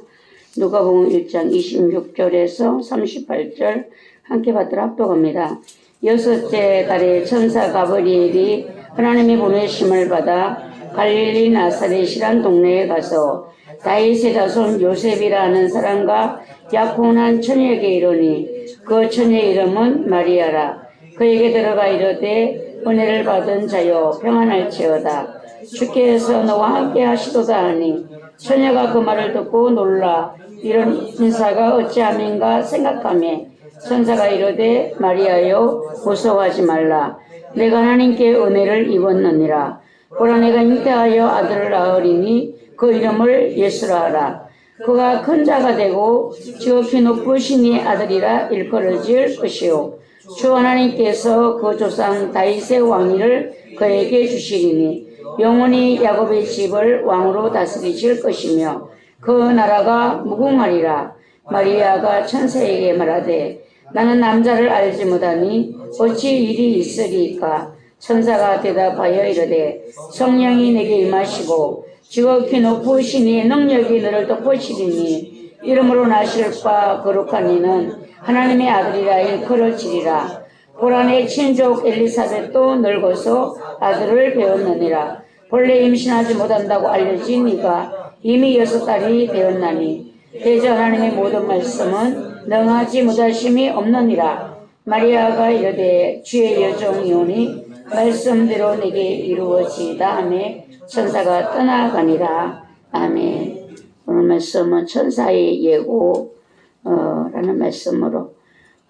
[SPEAKER 2] 누가복음 1장 26절에서 38절 함께 받들어 합독합니다. 여섯째 달에 천사 가브리엘이 하나님의 보내심을 받아 갈릴리 나사렛이란 동네에 가서 다윗의 자손 요셉이라는 사람과 약혼한 처녀에게 이르니 그 처녀의 이름은 마리아라. 그에게 들어가 이르되 은혜를 받은 자여 평안할지어다. 주께서 너와 함께 하시도다 하니 처녀가 그 말을 듣고 놀라 이런 인사가 어찌함인가 생각하며 천사가 이르되 마리아여 무서워하지 말라. 내가 하나님께 은혜를 입었느니라. 보라 내가 잉태하여 아들을 낳으리니 그 이름을 예수라 하라. 그가 큰 자가 되고 지극히 높으신 이 아들이라 일컬을 지을 것이요 주 하나님께서 그 조상 다윗의 왕위를 그에게 주시리니 영원히 야곱의 집을 왕으로 다스리실 것이며 그 나라가 무궁하리라. 마리아가 천사에게 말하되 나는 남자를 알지 못하니 어찌 일이 있으리까? 천사가 대답하여 이르되 성령이 내게 임하시고 지극히 높으신 이의 능력이 너를 덮으시리니 이름으로 나실 바 거룩한 이는 하나님의 아들이라 일컬어지리라. 보라 내 친족 엘리사벳도 늙어서 아들을 배웠느니라. 본래 임신하지 못한다고 알려진 이가 이미 6달이 되었나니 대저 하나님의 모든 말씀은 능하지 못하심이 없느니라. 마리아가 이르되 주의 여종이오니 말씀대로 내게 이루어지이다 하매 천사가 떠나가니라. 아멘. 오늘 말씀은 천사의 예고 라는 말씀으로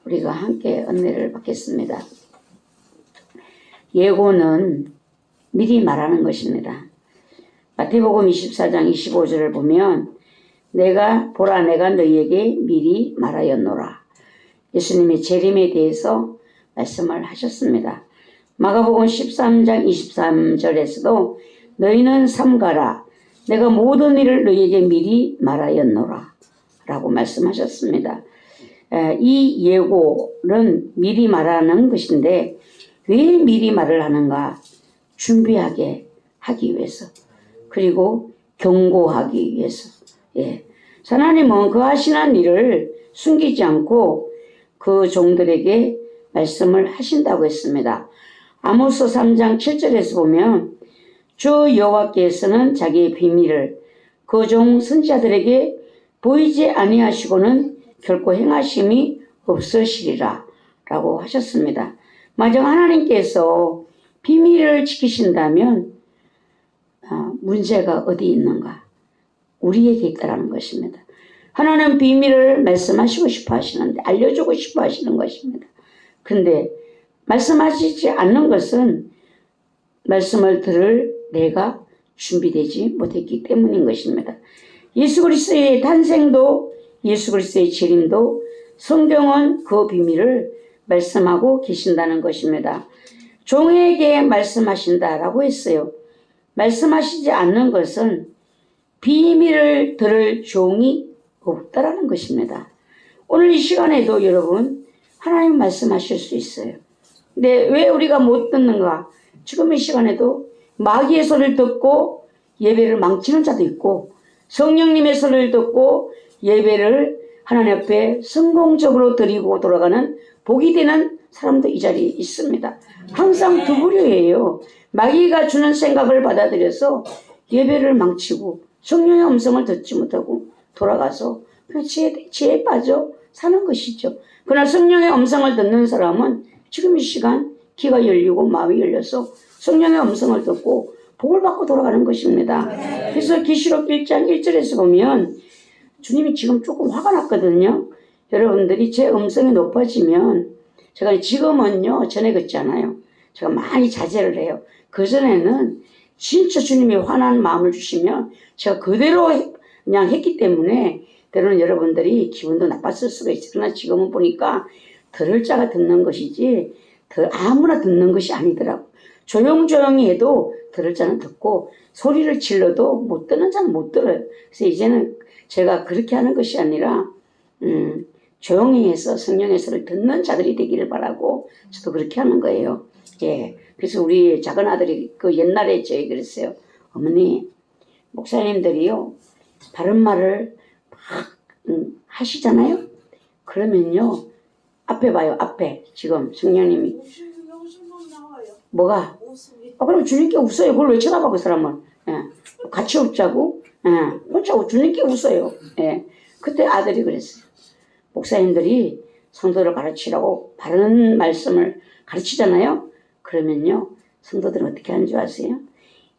[SPEAKER 2] 우리가 함께 은혜를 받겠습니다. 예고는 미리 말하는 것입니다. 마태복음 24장 25절을 보면 보라 내가 너희에게 미리 말하였노라. 예수님의 재림에 대해서 말씀을 하셨습니다. 마가복음 13장 23절에서도 너희는 삼가라. 내가 모든 일을 너희에게 미리 말하였노라. 라고 말씀하셨습니다. 이 예고는 미리 말하는 것인데 왜 미리 말을 하는가? 준비하게 하기 위해서. 그리고 경고하기 위해서. 하나님은 그 하시는 일을 숨기지 않고 그 종들에게 말씀을 하신다고 했습니다. 아모스 3장 7절에서 보면 주 여호와께서는 자기의 비밀을 그 종 선지자들에게 보이지 아니하시고는 결코 행하심이 없으시리라 라고 하셨습니다. 만약 하나님께서 비밀을 지키신다면 문제가 어디 있는가? 우리에게 있다라는 것입니다. 하나님은 비밀을 말씀하시고 싶어 하시는데 알려주고 싶어 하시는 것입니다. 근데 말씀하시지 않는 것은 말씀을 들을 내가 준비되지 못했기 때문인 것입니다. 예수 그리스도의 탄생도 예수 그리스도의 재림도 성경은 그 비밀을 말씀하고 계신다는 것입니다. 종에게 말씀하신다라고 했어요. 말씀하시지 않는 것은 비밀을 들을 종이 없다라는 것입니다. 오늘 이 시간에도 여러분 하나님 말씀하실 수 있어요. 근데 왜 우리가 못 듣는가? 지금 이 시간에도 마귀의 소리를 듣고 예배를 망치는 자도 있고 성령님의 소리를 듣고 예배를 하나님 앞에 성공적으로 드리고 돌아가는 복이 되는 사람도 이 자리에 있습니다. 항상 두 부류예요. 마귀가 주는 생각을 받아들여서 예배를 망치고 성령의 음성을 듣지 못하고 돌아가서 그냥 지혜에 빠져 사는 것이죠. 그러나 성령의 음성을 듣는 사람은 지금 이 시간 귀가 열리고 마음이 열려서 성령의 음성을 듣고 복을 받고 돌아가는 것입니다. 그래서 계시록 1장 1절에서 보면 주님이 지금 조금 화가 났거든요. 여러분들이 제 음성이 높아지면 제가 지금은요 전에 그랬잖아요. 제가 많이 자제를 해요. 그전에는 진짜 주님이 화난 마음을 주시면 제가 그대로 그냥 했기 때문에 때로는 여러분들이 기분도 나빴을 수가 있어요. 그러나 지금은 보니까 들을 자가 듣는 것이지 아무나 듣는 것이 아니더라고. 조용조용히 해도 들을 자는 듣고 소리를 질러도 못 듣는 자는 못 들어요. 그래서 이제는 제가 그렇게 하는 것이 아니라 조용히 해서 성령의 소리를 듣는 자들이 되기를 바라고 저도 그렇게 하는 거예요. 그래서 우리 작은 아들이 그 옛날에 저희 그랬어요. 어머니 목사님들이요 바른 말을 막 하시잖아요. 그러면요 앞에 봐요. 앞에 지금 성령님이 뭐가? 그럼 주님께 웃어요. 그걸 왜 쳐다봐 그 사람은? 같이 웃자고? 혼자 주님께 웃어요. 그때 아들이 그랬어요. 목사님들이 성도를 가르치라고 바른 말씀을 가르치잖아요. 그러면요 성도들은 어떻게 하는 줄 아세요?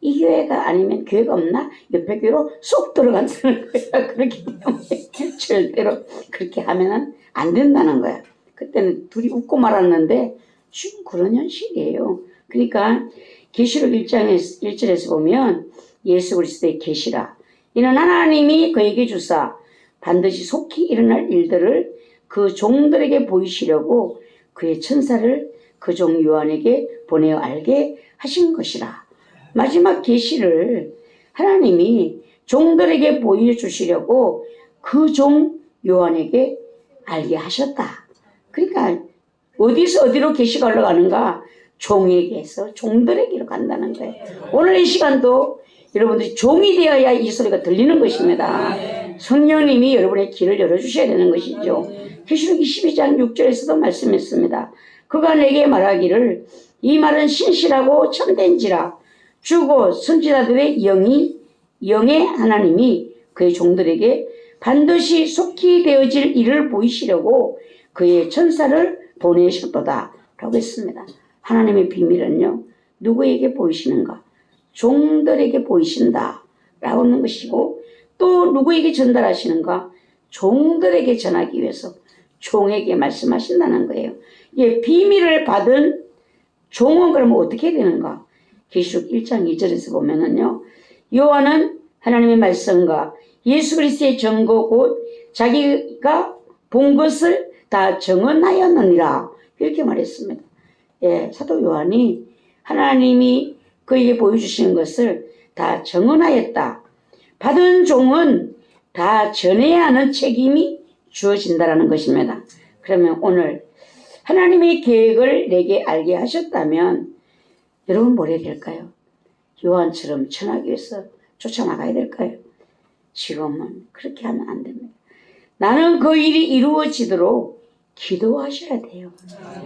[SPEAKER 2] 이 교회가 아니면 교회가 없나? 옆에 교회로 쏙 들어간다는 거야. 그렇기 때문에 절대로 그렇게 하면은 안 된다는 거야. 그때는 둘이 웃고 말았는데 지금 그런 현실이에요. 그러니까 계시록 1장 1절에서 보면 예수 그리스도의 계시라. 이는 하나님이 그에게 주사 반드시 속히 일어날 일들을 그 종들에게 보이시려고 그의 천사를 그 종 요한에게 보내어 알게 하신 것이라. 마지막 계시를 하나님이 종들에게 보여주시려고 그 종 요한에게 알게 하셨다. 그러니까 어디서 어디로 계시가 올라가는가? 종에게서 종들에게로 간다는 거예요. 오늘 이 시간도 여러분들이 종이 되어야 이 소리가 들리는 것입니다. 성령님이 여러분의 귀를 열어주셔야 되는 것이죠. 계시록 22장 6절에서도 말씀했습니다. 그가 내게 말하기를 이 말은 신실하고 참된지라. 주고 선지자들의 영의 하나님이 그의 종들에게 반드시 속히 되어질 일을 보이시려고 그의 천사를 보내셨도다 라고 했습니다. 하나님의 비밀은요, 누구에게 보이시는가? 종들에게 보이신다 라고 하는 것이고, 또 누구에게 전달하시는가? 종들에게 전하기 위해서 종에게 말씀하신다는 거예요. 예, 비밀을 받은 종은 그러면 어떻게 되는가? 계시록 1장 2절에서 보면은요, 요한은 하나님의 말씀과 예수 그리스도의 증거 곧 자기가 본 것을 다 증언하였느니라 이렇게 말했습니다. 예, 사도 요한이 하나님이 그에게 보여주신 것을 다 증언하였다. 받은 종은 다 전해야 하는 책임이 주어진다라는 것입니다. 그러면 오늘 하나님의 계획을 내게 알게 하셨다면 여러분 뭘 해야 될까요? 요한처럼 전하기 위해서 쫓아나가야 될까요? 지금은 그렇게 하면 안 됩니다. 나는 그 일이 이루어지도록 기도하셔야 돼요.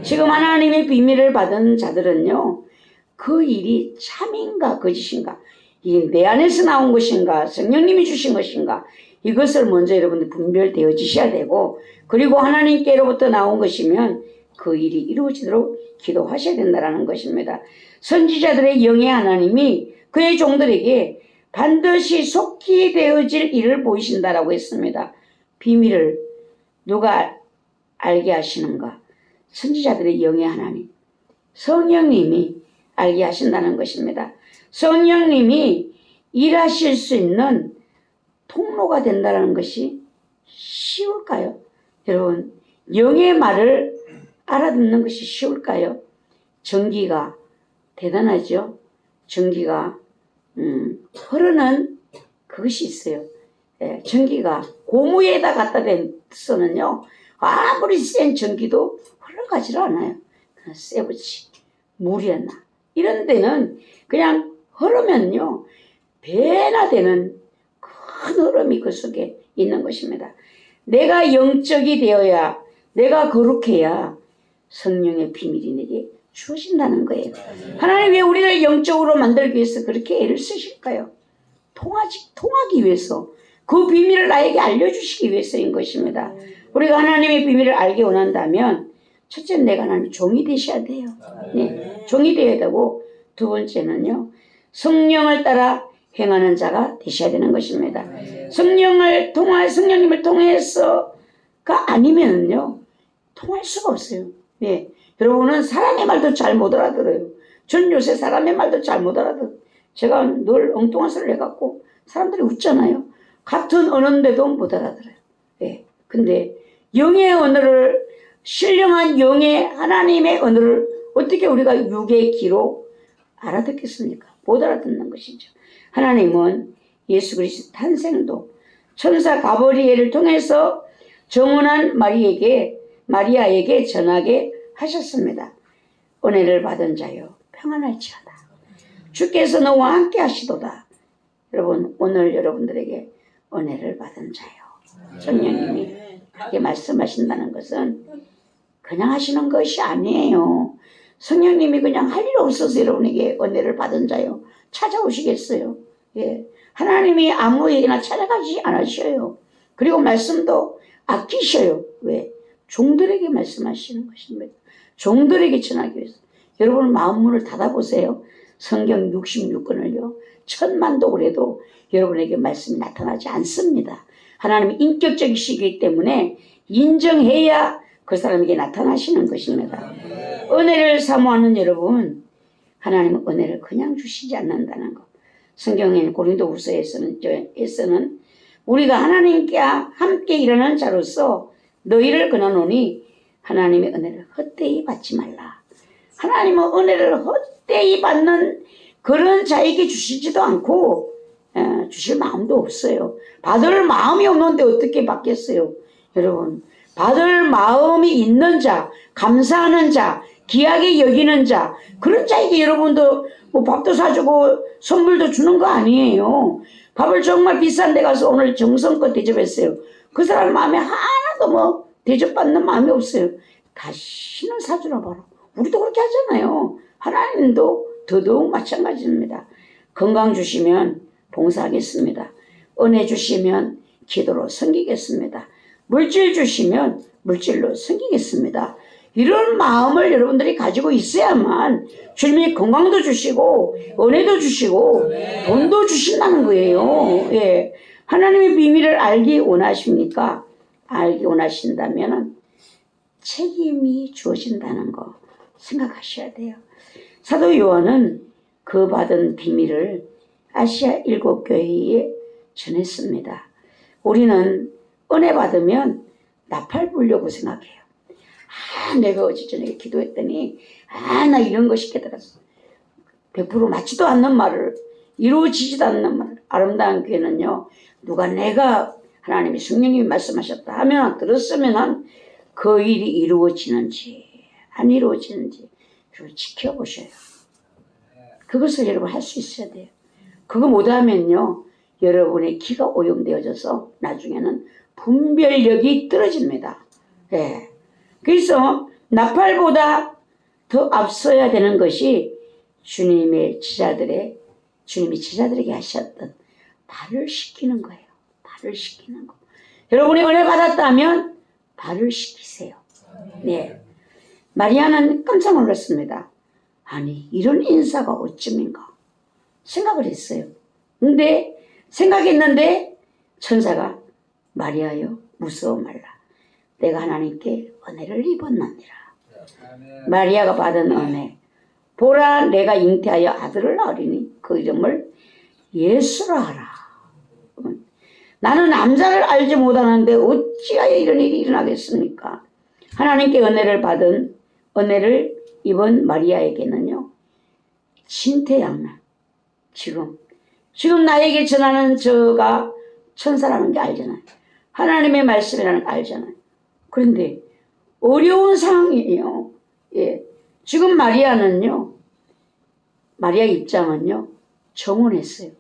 [SPEAKER 2] 지금 하나님의 비밀을 받은 자들은요, 그 일이 참인가 거짓인가, 이게 내 안에서 나온 것인가 성령님이 주신 것인가, 이것을 먼저 여러분들 분별되어 지셔야 되고, 그리고 하나님께로부터 나온 것이면 그 일이 이루어지도록 기도하셔야 된다는 것입니다. 선지자들의 영의 하나님이 그의 종들에게 반드시 속히 되어질 일을 보이신다라고 했습니다. 비밀을 누가 알게 하시는가? 선지자들의 영의 하나님, 성령님이 알게 하신다는 것입니다. 성령님이 일하실 수 있는 통로가 된다는 것이 쉬울까요? 여러분, 영의 말을 알아듣는 것이 쉬울까요? 전기가 대단하죠. 전기가 흐르는 그것이 있어요. 예, 전기가 고무에다 갖다 대서는요, 아무리 센 전기도 흘러가지를 않아요. 쇠붙이, 물이나 이런 데는 그냥 흐르면요, 배나 되는 큰 흐름이 그 속에 있는 것입니다. 내가 영적이 되어야, 내가 거룩해야 성령의 비밀이 내게 주어진다는 거예요. 하나님 왜 우리를 영적으로 만들기 위해서 그렇게 애를 쓰실까요? 통하기 위해서, 그 비밀을 나에게 알려주시기 위해서인 것입니다. 우리가 하나님의 비밀을 알기 원한다면 첫째, 내가 하나님의 종이 되셔야 돼요. 네, 종이 되어야 되고, 두 번째는요, 성령을 따라 행하는 자가 되셔야 되는 것입니다. 성령님을 통해서가 아니면요, 통할 수가 없어요. 네, 여러분은 사람의 말도 잘 못 알아들어요. 전 요새 사람의 말도 잘 못 알아들어요. 제가 늘 엉뚱한 소리를 해갖고 사람들이 웃잖아요. 같은 언어인데도 못 알아들어요. 네, 근데 영의 언어를, 신령한 영의 하나님의 언어를 어떻게 우리가 육의 귀로 알아듣겠습니까? 못 알아듣는 것이죠. 하나님은 예수 그리스도 탄생도 천사 가브리엘을 통해서 정언한 마리아에게 전하게 하셨습니다. 은혜를 받은 자여 평안할지어다. 주께서 너와 함께 하시도다. 여러분, 오늘 여러분들에게 은혜를 받은 자여, 성령님이 그렇게 말씀하신다는 것은 그냥 하시는 것이 아니에요. 성령님이 그냥 할 일 없어서 여러분에게 은혜를 받은 자요 찾아오시겠어요? 예, 하나님이 아무에게나 찾아가지 않으셔요. 그리고 말씀도 아끼셔요. 왜? 종들에게 말씀하시는 것입니다. 종들에게 전하기 위해서. 여러분 마음문을 닫아보세요. 성경 66권을요 1000만독을 해도 여러분에게 말씀이 나타나지 않습니다. 하나님이 인격적이시기 때문에 인정해야 그 사람에게 나타나시는 것입니다. 은혜를 사모하는 여러분, 하나님은 은혜를 그냥 주시지 않는다는 것. 성경에는 고린도후서에서는 우리가 하나님께 함께 일하는 자로서 너희를 권하노니 하나님의 은혜를 헛되이 받지 말라. 하나님은 은혜를 헛되이 받는 그런 자에게 주시지도 않고 주실 마음도 없어요. 받을 마음이 없는데 어떻게 받겠어요? 여러분, 받을 마음이 있는 자, 감사하는 자, 귀하게 여기는 자, 그런 자에게 여러분도 뭐 밥도 사주고 선물도 주는 거 아니에요. 밥을 정말 비싼 데 가서 오늘 정성껏 대접했어요. 그 사람 마음에 하나도 뭐 대접받는 마음이 없어요. 다시는 사주나 봐라. 우리도 그렇게 하잖아요. 하나님도 더더욱 마찬가지입니다. 건강 주시면 봉사하겠습니다. 은혜 주시면 기도로 섬기겠습니다. 물질 주시면 물질로 섬기겠습니다. 이런 마음을 여러분들이 가지고 있어야만 주님이 건강도 주시고 은혜도 주시고 돈도 주신다는 거예요. 예. 하나님의 비밀을 알기 원하십니까? 알기 원하신다면 책임이 주어진다는 거 생각하셔야 돼요. 사도 요한은 그 받은 비밀을 아시아 7교회에 전했습니다. 우리는 은혜 받으면 나팔 불려고 생각해요. 내가 어제 저녁에 기도했더니 나 이런 거 시켜 들었어. 100% 맞지도 않는 말을, 이루어지지도 않는 말. 아름다운 교회는요, 누가 내가 하나님이 성령님이 말씀하셨다 하면 들었으면 그 일이 이루어지는지 안 이루어지는지 그걸 지켜보셔요. 그것을 여러분 할 수 있어야 돼요. 그거 못하면요, 여러분의 기가 오염되어져서 나중에는 분별력이 떨어집니다. 예. 그래서 나팔보다 더 앞서야 되는 것이 주님이 제자들에게 하셨던 발을 씻기는 거예요. 발을 씻기는 거. 여러분이 은혜 받았다면 발을 씻기세요. 네. 마리아는 깜짝 놀랐습니다. 아니, 이런 인사가 어찌인가 생각을 했어요. 근데 생각했는데 천사가 마리아여 무서워 말라. 내가 하나님께 은혜를 입었느니라. 마리아가 받은 은혜. 보라, 내가 잉태하여 아들을 낳으리니 그 이름을 예수라 하라. 나는 남자를 알지 못하는데 어찌하여 이런 일이 일어나겠습니까? 하나님께 은혜를 입은 마리아에게는요, 진퇴양난. 지금 나에게 전하는 저가 천사라는 게 알잖아요. 하나님의 말씀이라는 거 알잖아요. 그런데 어려운 상황이에요. 예. 지금 마리아 입장은요, 정혼했어요.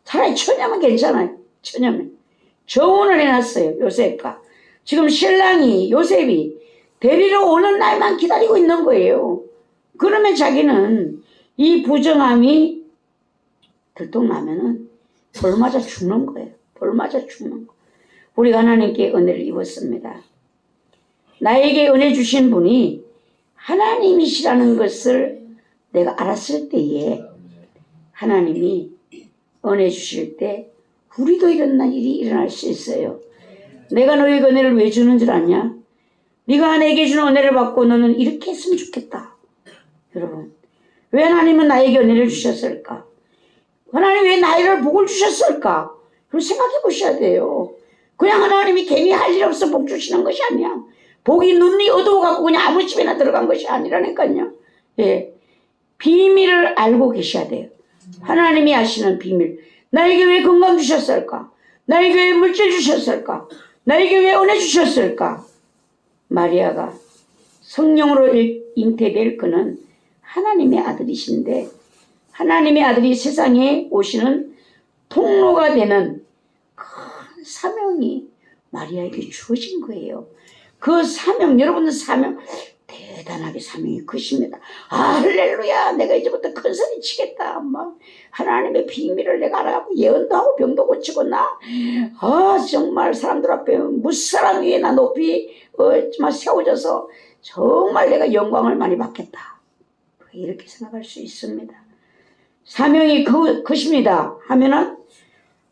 [SPEAKER 2] 차라리 처녀면 괜찮아요. 처녀면. 정혼을 해놨어요. 요셉과. 지금 신랑이, 요셉이 데리러 오는 날만 기다리고 있는 거예요. 그러면 자기는 이 부정함이 들통나면은 벌 맞아 죽는 거예요. 벌 맞아 죽는 거. 우리가 하나님께 은혜를 입었습니다. 나에게 은혜 주신 분이 하나님이시라는 것을 내가 알았을 때에 하나님이 은혜 주실 때 우리도 이런 일이 일어날 수 있어요. 내가 너에게 은혜를 왜 주는 줄 아냐? 네가 내게 주는 은혜를 받고 너는 이렇게 했으면 좋겠다. 여러분, 왜 하나님은 나에게 은혜를 주셨을까? 하나님 왜 나를 복을 주셨을까? 그걸 생각해 보셔야 돼요. 그냥 하나님이 괜히 할 일 없어 복 주시는 것이 아니야. 복이 눈이 어두워갖고 그냥 아무 집에나 들어간 것이 아니라니까요. 예. 비밀을 알고 계셔야 돼요. 하나님이 아시는 비밀. 나에게 왜 건강 주셨을까? 나에게 왜 물질 주셨을까? 나에게 왜 은혜 주셨을까? 마리아가 성령으로 잉태될 그는 하나님의 아들이신데 하나님의 아들이 세상에 오시는 통로가 되는 큰 사명이 마리아에게 주어진 거예요. 그 사명, 여러분들 사명, 대단하게 사명이 크십니다. 할렐루야, 내가 이제부터 큰 소리 치겠다. 하나님의 비밀을 내가 알아가고 예언도 하고 병도 고치고 정말 사람들 앞에 무사람 위에 나 높이 세워져서 정말 내가 영광을 많이 받겠다. 이렇게 생각할 수 있습니다. 사명이 크십니다 하면은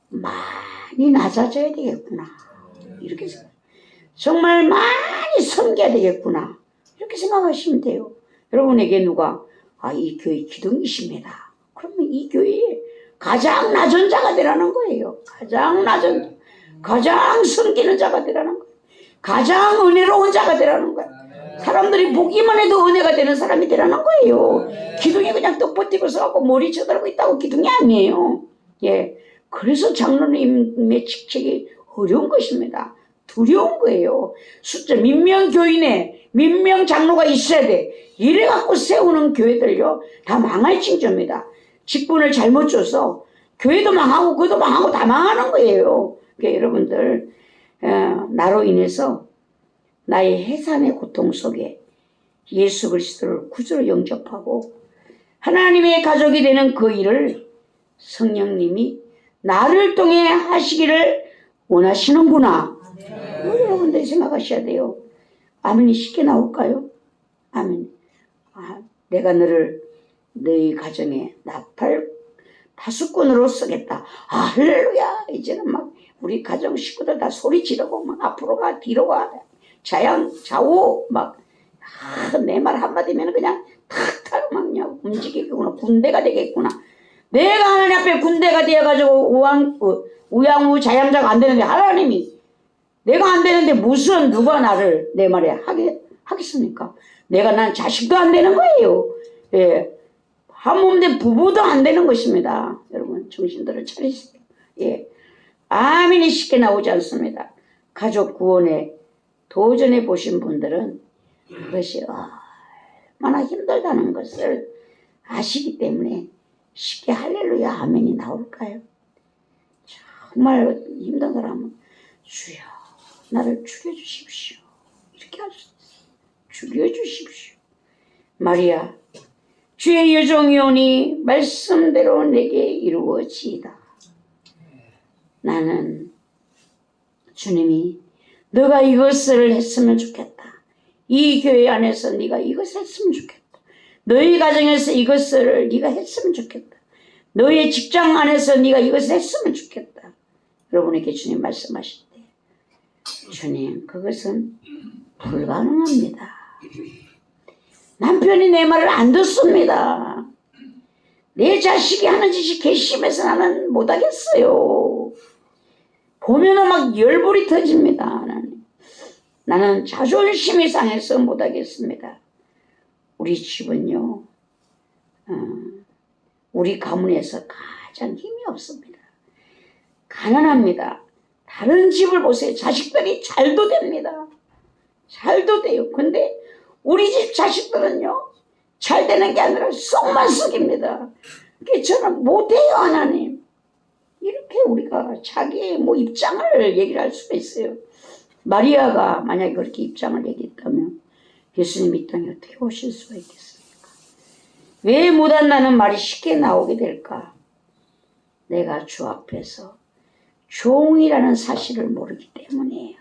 [SPEAKER 2] 많이 낮아져야 되겠구나. 이렇게 생각. 정말 많이 섬겨야 되겠구나. 이렇게 생각하시면 돼요. 여러분에게 누가 이 교회 기둥이십니다. 그러면 이 교회에 가장 낮은 자가 되라는 거예요. 가장 섬기는 자가 되라는 거예요. 가장 은혜로운 자가 되라는 거예요. 사람들이 보기만 해도 은혜가 되는 사람이 되라는 거예요. 기둥이 그냥 떡 버티고 서갖고 머리 쳐들고 있다고 기둥이 아니에요. 예. 그래서 장로님의 직책이 어려운 것입니다. 두려운 거예요. 숫자 민명 교인에 민명 장로가 있어야 돼. 이래갖고 세우는 교회들요 다 망할 징조입니다. 직분을 잘못 줘서 교회도 망하고 그도 망하고 다 망하는 거예요. 그러니까 여러분들 나로 인해서 나의 해산의 고통 속에 예수 그리스도를 구주로 영접하고 하나님의 가족이 되는 그 일을 성령님이 나를 통해 하시기를 원하시는구나. 여러분들이 생각하셔야 돼요. 아멘이 쉽게 나올까요? 아멘. 내가 너를 너희 가정에 나팔 다수꾼으로 쓰겠다. 할렐루야. 이제는 막 우리 가정 식구들 다 소리 지르고 막 앞으로 가 뒤로 가 좌우 막 내 말 한마디면 그냥 탁탁 막 움직이겠구나. 군대가 되겠구나. 내가 하나님 앞에 군대가 되어가지고 우양우자양자가 안 되는데 하나님이 내가 안 되는데 무슨 누가 나를 내 말에 하겠습니까? 난 자식도 안 되는 거예요. 예. 한 몸 된 부부도 안 되는 것입니다. 여러분 정신들을 차리세요. 예. 아멘이 쉽게 나오지 않습니다. 가족 구원에 도전해 보신 분들은 그것이 얼마나 힘들다는 것을 아시기 때문에 쉽게 할렐루야 아멘이 나올까요? 정말 힘든 사람은 주여 나를 죽여주십시오. 이렇게 할 수 있어요. 죽여주십시오. 마리아 주의 여종이오니 말씀대로 내게 이루어지이다. 나는 주님이 너가 이것을 했으면 좋겠다. 이 교회 안에서 네가 이것을 했으면 좋겠다. 너희 가정에서 이것을 네가 했으면 좋겠다. 너의 직장 안에서 네가 이것을 했으면 좋겠다. 여러분에게 주님 말씀하실 때 주님 그것은 불가능합니다. 남편이 내 말을 안 듣습니다. 내 자식이 하는 짓이 괘씸해서 나는 못하겠어요. 보면은 막 열불이 터집니다. 나는 자존심이 상해서 못하겠습니다. 우리 집은요, 우리 가문에서 가장 힘이 없습니다. 가난합니다. 다른 집을 보세요. 자식들이 잘도 됩니다. 잘도 돼요. 근데 우리 집 자식들은요, 잘 되는 게 아니라 쏙만 썩입니다. 그게 저는 못해요, 하나님. 이렇게 우리가 자기의 입장을 얘기를 할 수가 있어요. 마리아가 만약에 그렇게 입장을 얘기했다면 예수님 이 땅에 어떻게 오실 수가 있겠습니까? 왜 못한다는 말이 쉽게 나오게 될까? 내가 주 앞에서 종이라는 사실을 모르기 때문이에요.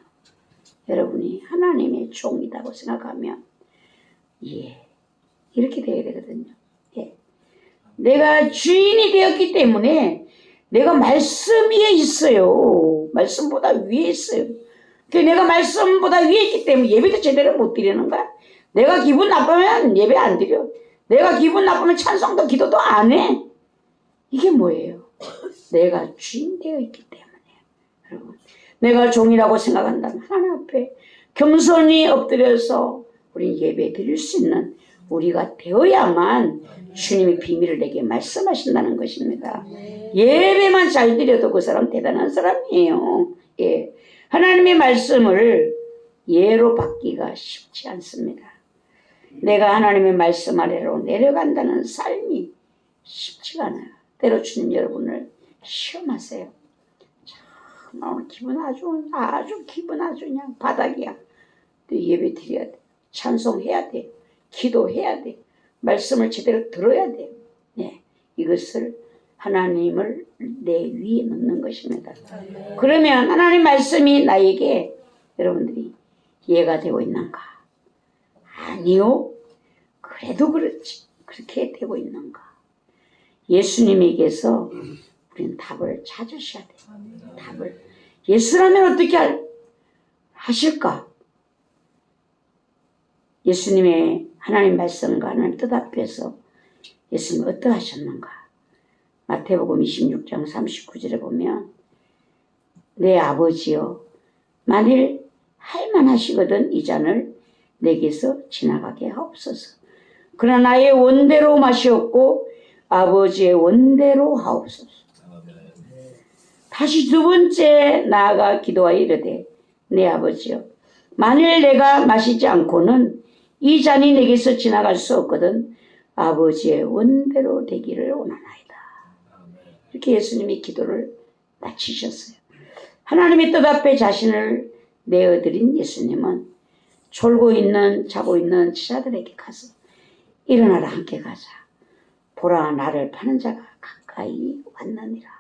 [SPEAKER 2] 여러분이 하나님의 종이라고 생각하면 이렇게 되어야 되거든요. 내가 주인이 되었기 때문에 내가 말씀 위에 있어요. 말씀보다 위에 있어요. 내가 말씀보다 위에 있기 때문에 예배도 제대로 못 드리는 거야. 내가 기분 나쁘면 예배 안 드려. 내가 기분 나쁘면 찬송도 기도도 안 해. 이게 뭐예요? 내가 주인 되어 있기 때문에. 여러분, 내가 종이라고 생각한다면 하나님 앞에 겸손히 엎드려서 우리 예배 드릴 수 있는 우리가 되어야만 주님이 비밀을 내게 말씀하신다는 것입니다. 예배만 잘 드려도 그 사람 대단한 사람이에요. 예. 하나님의 말씀을 예로 받기가 쉽지 않습니다. 내가 하나님의 말씀 아래로 내려간다는 삶이 쉽지가 않아요. 때로 주님 여러분을 시험하세요. 참 오늘 기분 아주 기분 아주 그냥 바닥이야. 또 예배 드려야 돼. 찬송해야 돼. 기도해야 돼. 말씀을 제대로 들어야 돼. 네, 이것을 하나님을 내 위에 놓는 것입니다. 그러면 하나님 말씀이 나에게 여러분들이 이해가 되고 있는가? 아니요. 그래도 그렇지. 그렇게 되고 있는가? 예수님에게서 우리는 답을 찾으셔야 돼요. 답을. 예수라면 어떻게 하실까? 예수님의 하나님 말씀과 하나님 뜻 앞에서 예수님이 어떠하셨는가? 마태복음 26장 39절에 보면 내 아버지여 만일 할만하시거든 이 잔을 내게서 지나가게 하옵소서. 그러나 나의 원대로 마시옵고 아버지의 원대로 하옵소서. 다시 두 번째 나아가 기도하여 이르되 내 아버지여 만일 내가 마시지 않고는 이 잔이 내게서 지나갈 수 없거든 아버지의 원대로 되기를 원하나이다. 이렇게 예수님이 기도를 마치셨어요. 하나님의 뜻 앞에 자신을 내어드린 예수님은 졸고 있는 자고 있는 제자들에게 가서 일어나라 함께 가자. 보라 나를 파는 자가 가까이 왔느니라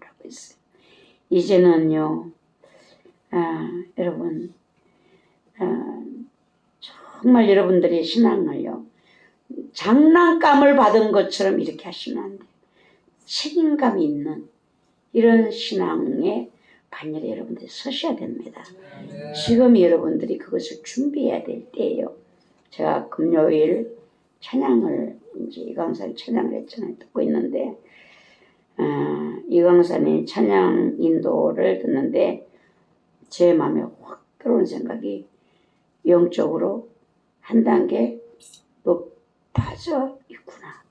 [SPEAKER 2] 라고 했어요. 이제는요 여러분, 정말 여러분들의 신앙을요, 장난감을 받은 것처럼 이렇게 하시면 안 돼요. 책임감이 있는 이런 신앙의 반열에 여러분들이 서셔야 됩니다. 지금 여러분들이 그것을 준비해야 될 때예요. 제가 금요일 찬양을 이제 이광산 찬양을 했잖아요. 듣고 있는데 이광산의 찬양 인도를 듣는데 제 마음에 확 들어오는 생각이 영적으로 한 단계 높아져 있구나.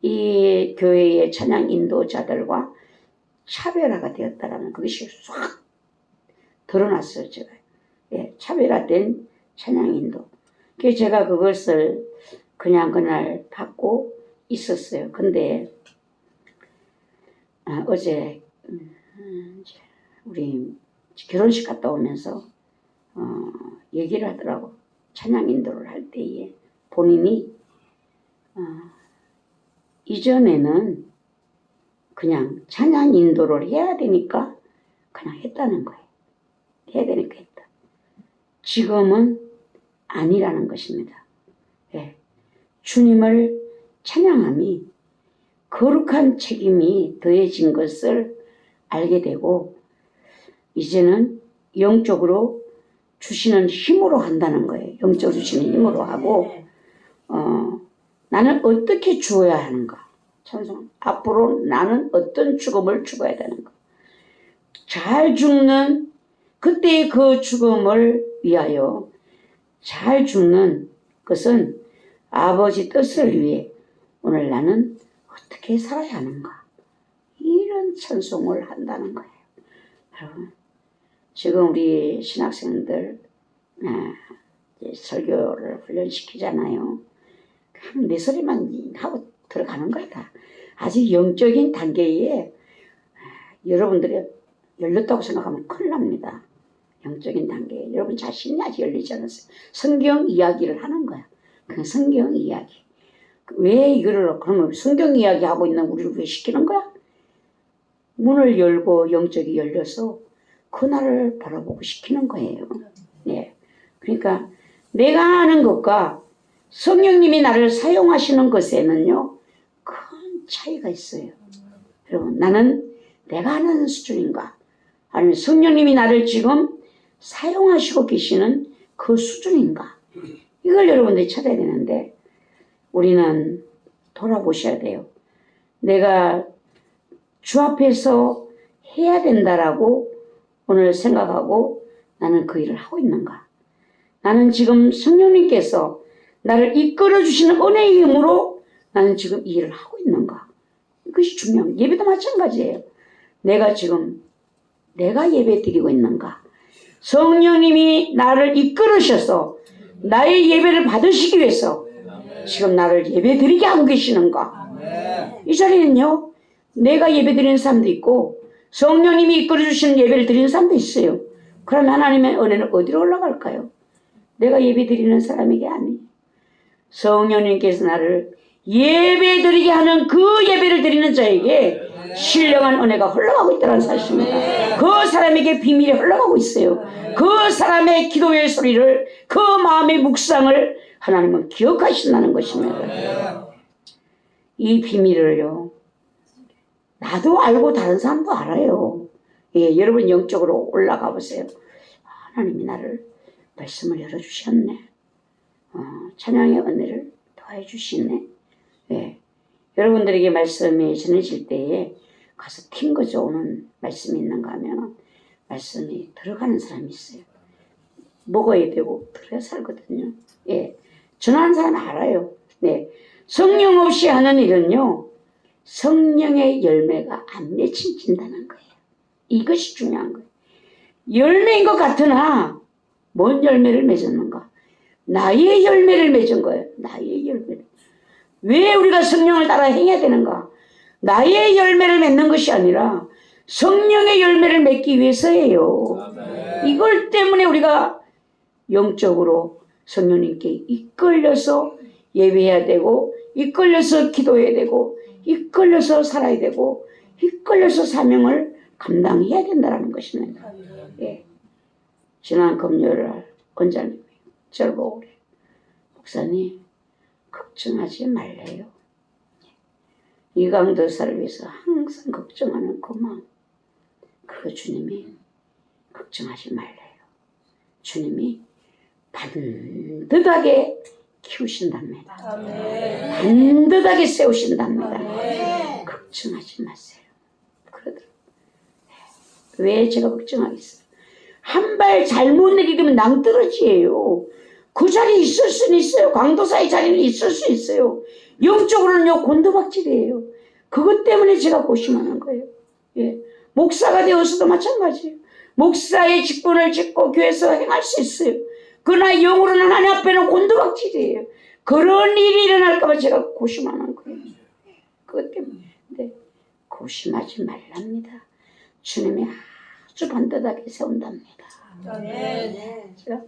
[SPEAKER 2] 이 교회의 찬양 인도자들과 차별화가 되었다라는 그것이 싹 드러났어요. 제가 차별화된 찬양 인도. 그래서 제가 그것을 그냥 그날 받고 있었어요. 근데 어제 우리 결혼식 갔다 오면서 얘기를 하더라고. 찬양 인도를 할 때에 본인이 이전에는 그냥 찬양 인도를 해야 되니까 그냥 했다는 거예요. 해야 되니까 했다. 지금은 아니라는 것입니다. 주님을 찬양함이 거룩한 책임이 더해진 것을 알게 되고 이제는 영적으로 주시는 힘으로 한다는 거예요. 영적으로 주시는 힘으로 하고 나는 어떻게 죽어야 하는가. 찬송. 앞으로 나는 어떤 죽음을 죽어야 되는가. 잘 죽는 그때의 그 죽음을 위하여 잘 죽는 것은 아버지 뜻을 위해 오늘 나는 어떻게 살아야 하는가. 이런 찬송을 한다는 거예요. 여러분, 지금 우리 신학생들 설교를 훈련시키잖아요. 그냥 내 소리만 하고 들어가는 거야. 아직 영적인 단계에 여러분들이 열렸다고 생각하면 큰일 납니다. 영적인 단계에 여러분 자신이 아직 열리지 않았어요. 성경 이야기를 하는 거야. 그냥 성경 이야기. 왜 이거를 그러면 성경 이야기 하고 있는 우리를 왜 시키는 거야? 문을 열고 영적이 열려서 그날을 바라보고 시키는 거예요. 그러니까 내가 하는 것과 성령님이 나를 사용하시는 것에는요 큰 차이가 있어요. 여러분, 나는 내가 하는 수준인가 아니면 성령님이 나를 지금 사용하시고 계시는 그 수준인가, 이걸 여러분들이 찾아야 되는데 우리는 돌아보셔야 돼요. 내가 주 앞에서 해야 된다라고 오늘 생각하고 나는 그 일을 하고 있는가. 나는 지금 성령님께서 나를 이끌어 주시는 은혜의 힘으로 나는 지금 이 일을 하고 있는가. 이것이 중요한 거예요. 예배도 마찬가지예요. 내가 예배 드리고 있는가. 성령님이 나를 이끌으셔서 나의 예배를 받으시기 위해서 지금 나를 예배 드리게 하고 계시는가. 이 자리는요 내가 예배 드리는 사람도 있고 성령님이 이끌어 주시는 예배를 드리는 사람도 있어요. 그럼 하나님의 은혜는 어디로 올라갈까요? 내가 예배 드리는 사람에게 아니에요. 성령님께서 나를 예배 드리게 하는 그 예배를 드리는 자에게 신령한 은혜가 흘러가고 있다는 사실입니다. 그 사람에게 비밀이 흘러가고 있어요. 그 사람의 기도의 소리를, 그 마음의 묵상을 하나님은 기억하신다는 것입니다. 이 비밀을요 나도 알고 다른 사람도 알아요. 여러분 영적으로 올라가 보세요. 하나님이 나를 말씀을 열어주셨네. 찬양의 은혜를 더해 주시네. 여러분들에게 말씀이 전해질 때에 가서 튕겨져 오는 말씀이 있는가 하면 말씀이 들어가는 사람이 있어요. 먹어야 되고 들어야 살거든요. 전하는 사람이 알아요. 성령 없이 하는 일은요 성령의 열매가 안 맺힌다는 거예요. 이것이 중요한 거예요. 열매인 것 같으나 뭔 열매를 맺었는가? 나의 열매를 맺은 거예요. 나의 열매를. 왜 우리가 성령을 따라 행해야 되는가? 나의 열매를 맺는 것이 아니라 성령의 열매를 맺기 위해서예요. 이걸 때문에 우리가 영적으로 성령님께 이끌려서 예배해야 되고 이끌려서 기도해야 되고 이끌려서 살아야 되고 이끌려서 사명을 감당해야 된다는 것입니다. 지난 금요일날 원장님이 저를 보고 그래. 목사님 걱정하지 말래요. 이강도사를 위해서 항상 걱정하는 그 마음, 그거 주님이 걱정하지 말래요. 주님이 반듯하게 키우신답니다. 반듯하게 세우신답니다. 걱정하지 마세요. 그러더라고요. 왜 제가 걱정하겠어요? 한 발 잘못 내리면 낭떠러지예요. 그 자리에 있을 수는 있어요. 강도사의 자리는 있을 수 있어요. 영적으로는요, 곤두박질이에요. 그것 때문에 제가 고심하는 거예요. 예. 목사가 되어서도 마찬가지예요. 목사의 직분을 짓고 교회에서 행할 수 있어요. 그러나 영으로는 하나님 앞에는 곤두박질이에요. 그런 일이 일어날까봐 제가 고심하는 거예요. 그것 때문에. 근데 고심하지 말랍니다. 주님이 아주 반듯하게 세운답니다. 제가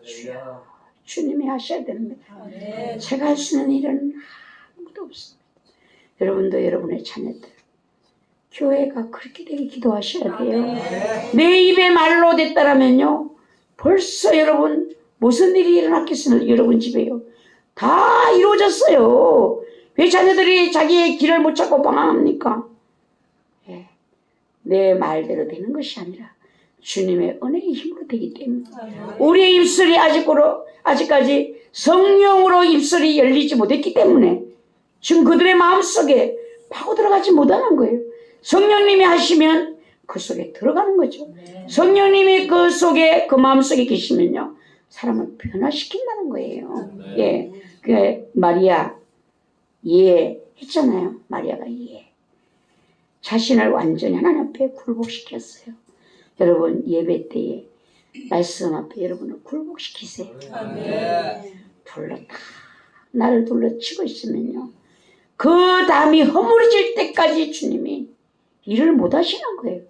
[SPEAKER 2] 주여, 주님이 하셔야 됩니다. 제가 할 수 있는 일은 아무것도 없습니다. 여러분도 여러분의 자녀들 교회가 그렇게 되게 기도하셔야 돼요. 내 입에 말로 됐다라면요, 벌써 여러분 무슨 일이 일어났겠어요? 여러분 집에요. 다 이루어졌어요. 왜 자녀들이 자기의 길을 못 찾고 방황합니까? 예. 내 말대로 되는 것이 아니라 주님의 은혜의 힘으로 되기 때문에 우리의 입술이 아직까지 성령으로 입술이 열리지 못했기 때문에 지금 그들의 마음속에 파고 들어가지 못하는 거예요. 성령님이 하시면 그 속에 들어가는 거죠. 성령님이 그 속에, 그 마음속에 계시면요, 사람을 변화시킨다는 거예요. 예, 그 마리아 이해했잖아요. 마리아가 이해. 자신을 완전히 하나님 앞에 굴복시켰어요. 여러분 예배 때에 말씀 앞에 여러분을 굴복시키세요. 나를 둘러치고 있으면요, 그 담이 허물어질 때까지 주님이 일을 못 하시는 거예요.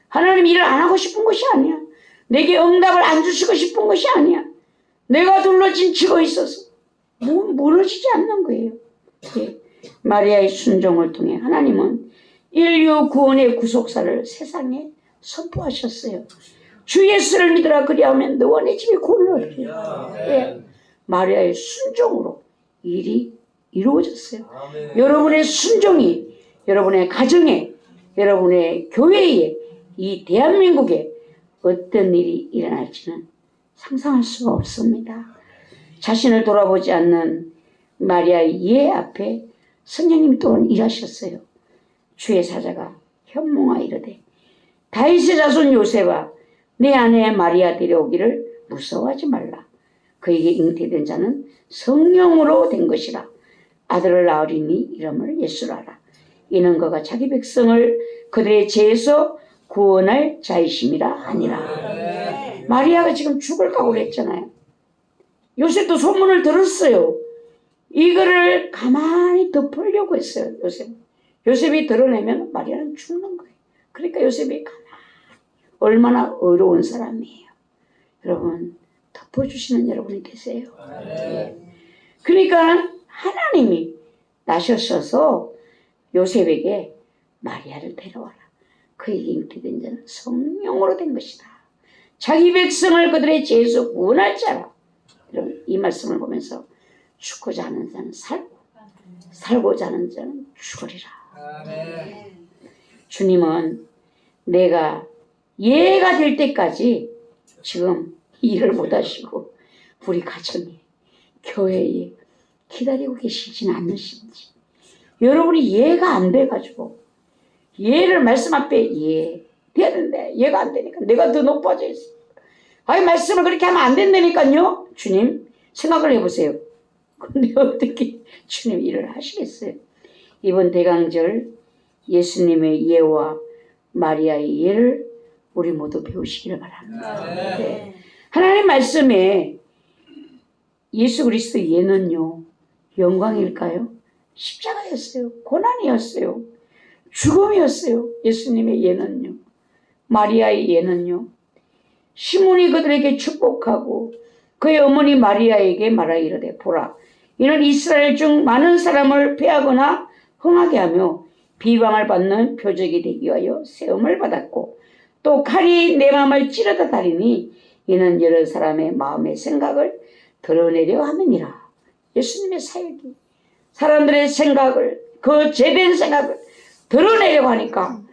[SPEAKER 2] 하나님 일을 안 하고 싶은 것이 아니야. 내게 응답을 안 주시고 싶은 것이 아니야. 내가 둘러치고 있어서 무너지지 않는 거예요. 예. 마리아의 순종을 통해 하나님은 인류 구원의 구속사를 세상에 선포하셨어요. 주 예수를 믿으라, 그리하면 너와 내 집이 구원을 얻으리라. 예. 마리아의 순종으로 일이 이루어졌어요. 여러분의 순종이 여러분의 가정에, 여러분의 교회에, 이 대한민국에 어떤 일이 일어날지는 상상할 수가 없습니다. 자신을 돌아보지 않는 마리아의 이해 앞에 성령님이 또한 일하셨어요. 주의 사자가 현몽하여 이르되 다윗의 자손 요셉아, 내 아내 마리아 데려오기를 무서워하지 말라. 그에게 잉태된 자는 성령으로 된 것이라. 아들을 낳으리니 이름을 예수라 하라. 이는 그가 자기 백성을 그들의 죄에서 구원할 자이심이라 하니라. 마리아가 지금 죽을 각오를 했잖아요. 요셉도 소문을 들었어요. 이거를 가만히 덮으려고 했어요. 요셉이 드러내면 마리아는 죽는 거예요. 그러니까 요셉이 가만히, 얼마나 어려운 사람이에요. 여러분, 덮어주시는 여러분이 계세요. 예. 그러니까 하나님이 나셔서 요셉에게 마리아를 데려와라. 그에게 잉태된 자는 성령으로 된 것이다. 자기 백성을 그들의 죄에서 구원할 자라. 여러분, 이 말씀을 보면서 죽고자 하는 자는 살고, 살고자 하는 자는 죽으리라. 주님은 내가 예가 될 때까지 지금 일을 못 하시고 우리 가정에, 교회에 기다리고 계시지는 않으신지, 여러분이 이해가 안 돼가지고 예를 말씀 앞에 돼야 되는데 얘가 안 되니까 내가 더 높아져 있어. 아니, 말씀을 그렇게 하면 안 된다니까요. 주님, 생각을 해보세요. 근데 어떻게 주님 일을 하시겠어요? 이번 대강절 예수님의 예와 마리아의 예를 우리 모두 배우시기를 바랍니다. 네. 하나님 말씀에 예수 그리스도의 예는요, 영광일까요? 십자가였어요. 고난이었어요. 죽음이었어요. 예수님의 예는요. 마리아의 예는요, 시몬이 그들에게 축복하고 그의 어머니 마리아에게 말하 이르되 보라, 이는 이스라엘 중 많은 사람을 패하거나 흥하게 하며 비방을 받는 표적이 되기 위하여 세움을 받았고 또 칼이 내 마음을 찌르다 다리니 이는 여러 사람의 마음의 생각을 드러내려 함이니라. 예수님의 사역이 사람들의 생각을, 그 죄된 생각을 드러내려고 하니까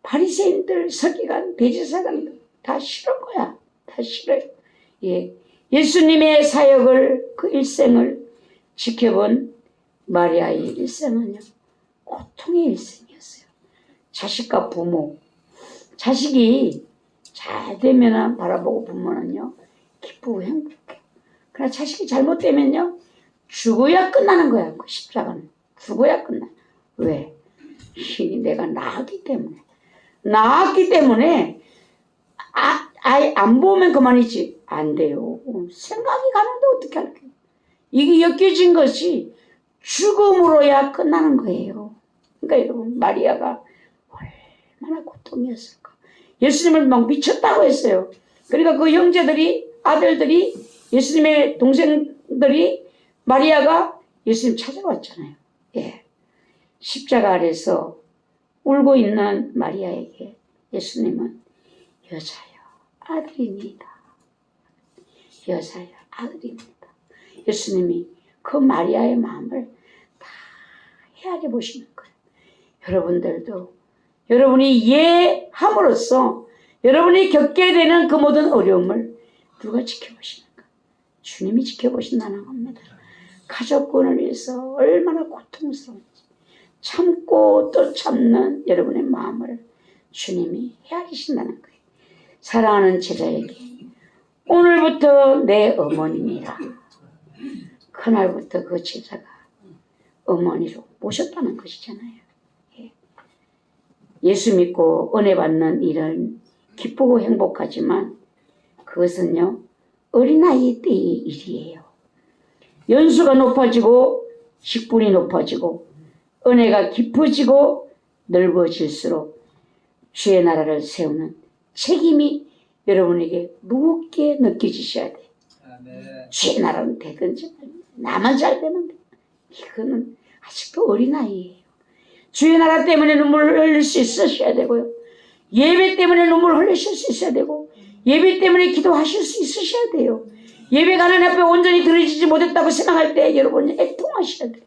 [SPEAKER 2] 바리새인들, 서기관, 대제사장들 다 싫은 거야. 다 싫어요. 예. 예수님의 사역을, 그 일생을 지켜본 마리아의 일생은요, 고통의 일생이었어요. 자식과 부모, 자식이 잘 되면 바라보고 부모는요, 기쁘고 행복해. 그러나 자식이 잘못되면요, 죽어야 끝나는 거야. 그 십자가는. 죽어야 끝나. 왜? 내가 낳았기 때문에. 낳았기 때문에, 아예 안 보면 그만이지. 안 돼요. 생각이 가는데 어떻게 할게요? 이게 엮여진 것이 죽음으로야 끝나는 거예요. 그러니까 여러분, 마리아가 얼마나 고통이었을까. 예수님을 막 미쳤다고 했어요. 그러니까 그 형제들이, 아들들이, 예수님의 동생들이 마리아가 예수님 찾아왔잖아요. 예. 십자가 아래서 울고 있는 마리아에게 예수님은 여자여, 아들입니다. 여자여, 아들입니다. 예수님이 그 마리아의 마음을 다 헤아려 보시는 거예요. 여러분들도 여러분이 이해함으로써 여러분이 겪게 되는 그 모든 어려움을 누가 지켜보시는가? 주님이 지켜보신다는 겁니다. 가족권을 위해서 얼마나 고통스러운지 참고 또 참는 여러분의 마음을 주님이 헤아리신다는 거예요. 사랑하는 제자에게 오늘부터 내 어머니니라. 그날부터 그 제자가 어머니로 모셨다는 것이잖아요. 예. 예수 믿고 은혜 받는 일은 기쁘고 행복하지만 그것은요, 어린아이 때의 일이에요. 연수가 높아지고 직분이 높아지고 은혜가 깊어지고 넓어질수록 주의 나라를 세우는 책임이 여러분에게 무겁게 느껴지셔야 돼요. 주의 나라는 되든지 나만 잘 되면 돼. 이거는 아직도 어린아이예요. 주의 나라 때문에 눈물을 흘릴 수 있으셔야 되고요. 예배 때문에 눈물을 흘리실 수 있어야 되고 예배 때문에 기도하실 수 있으셔야 돼요. 예배가 하나님 앞에 온전히 드려지지 못했다고 생각할 때 여러분이 애통하셔야 돼요.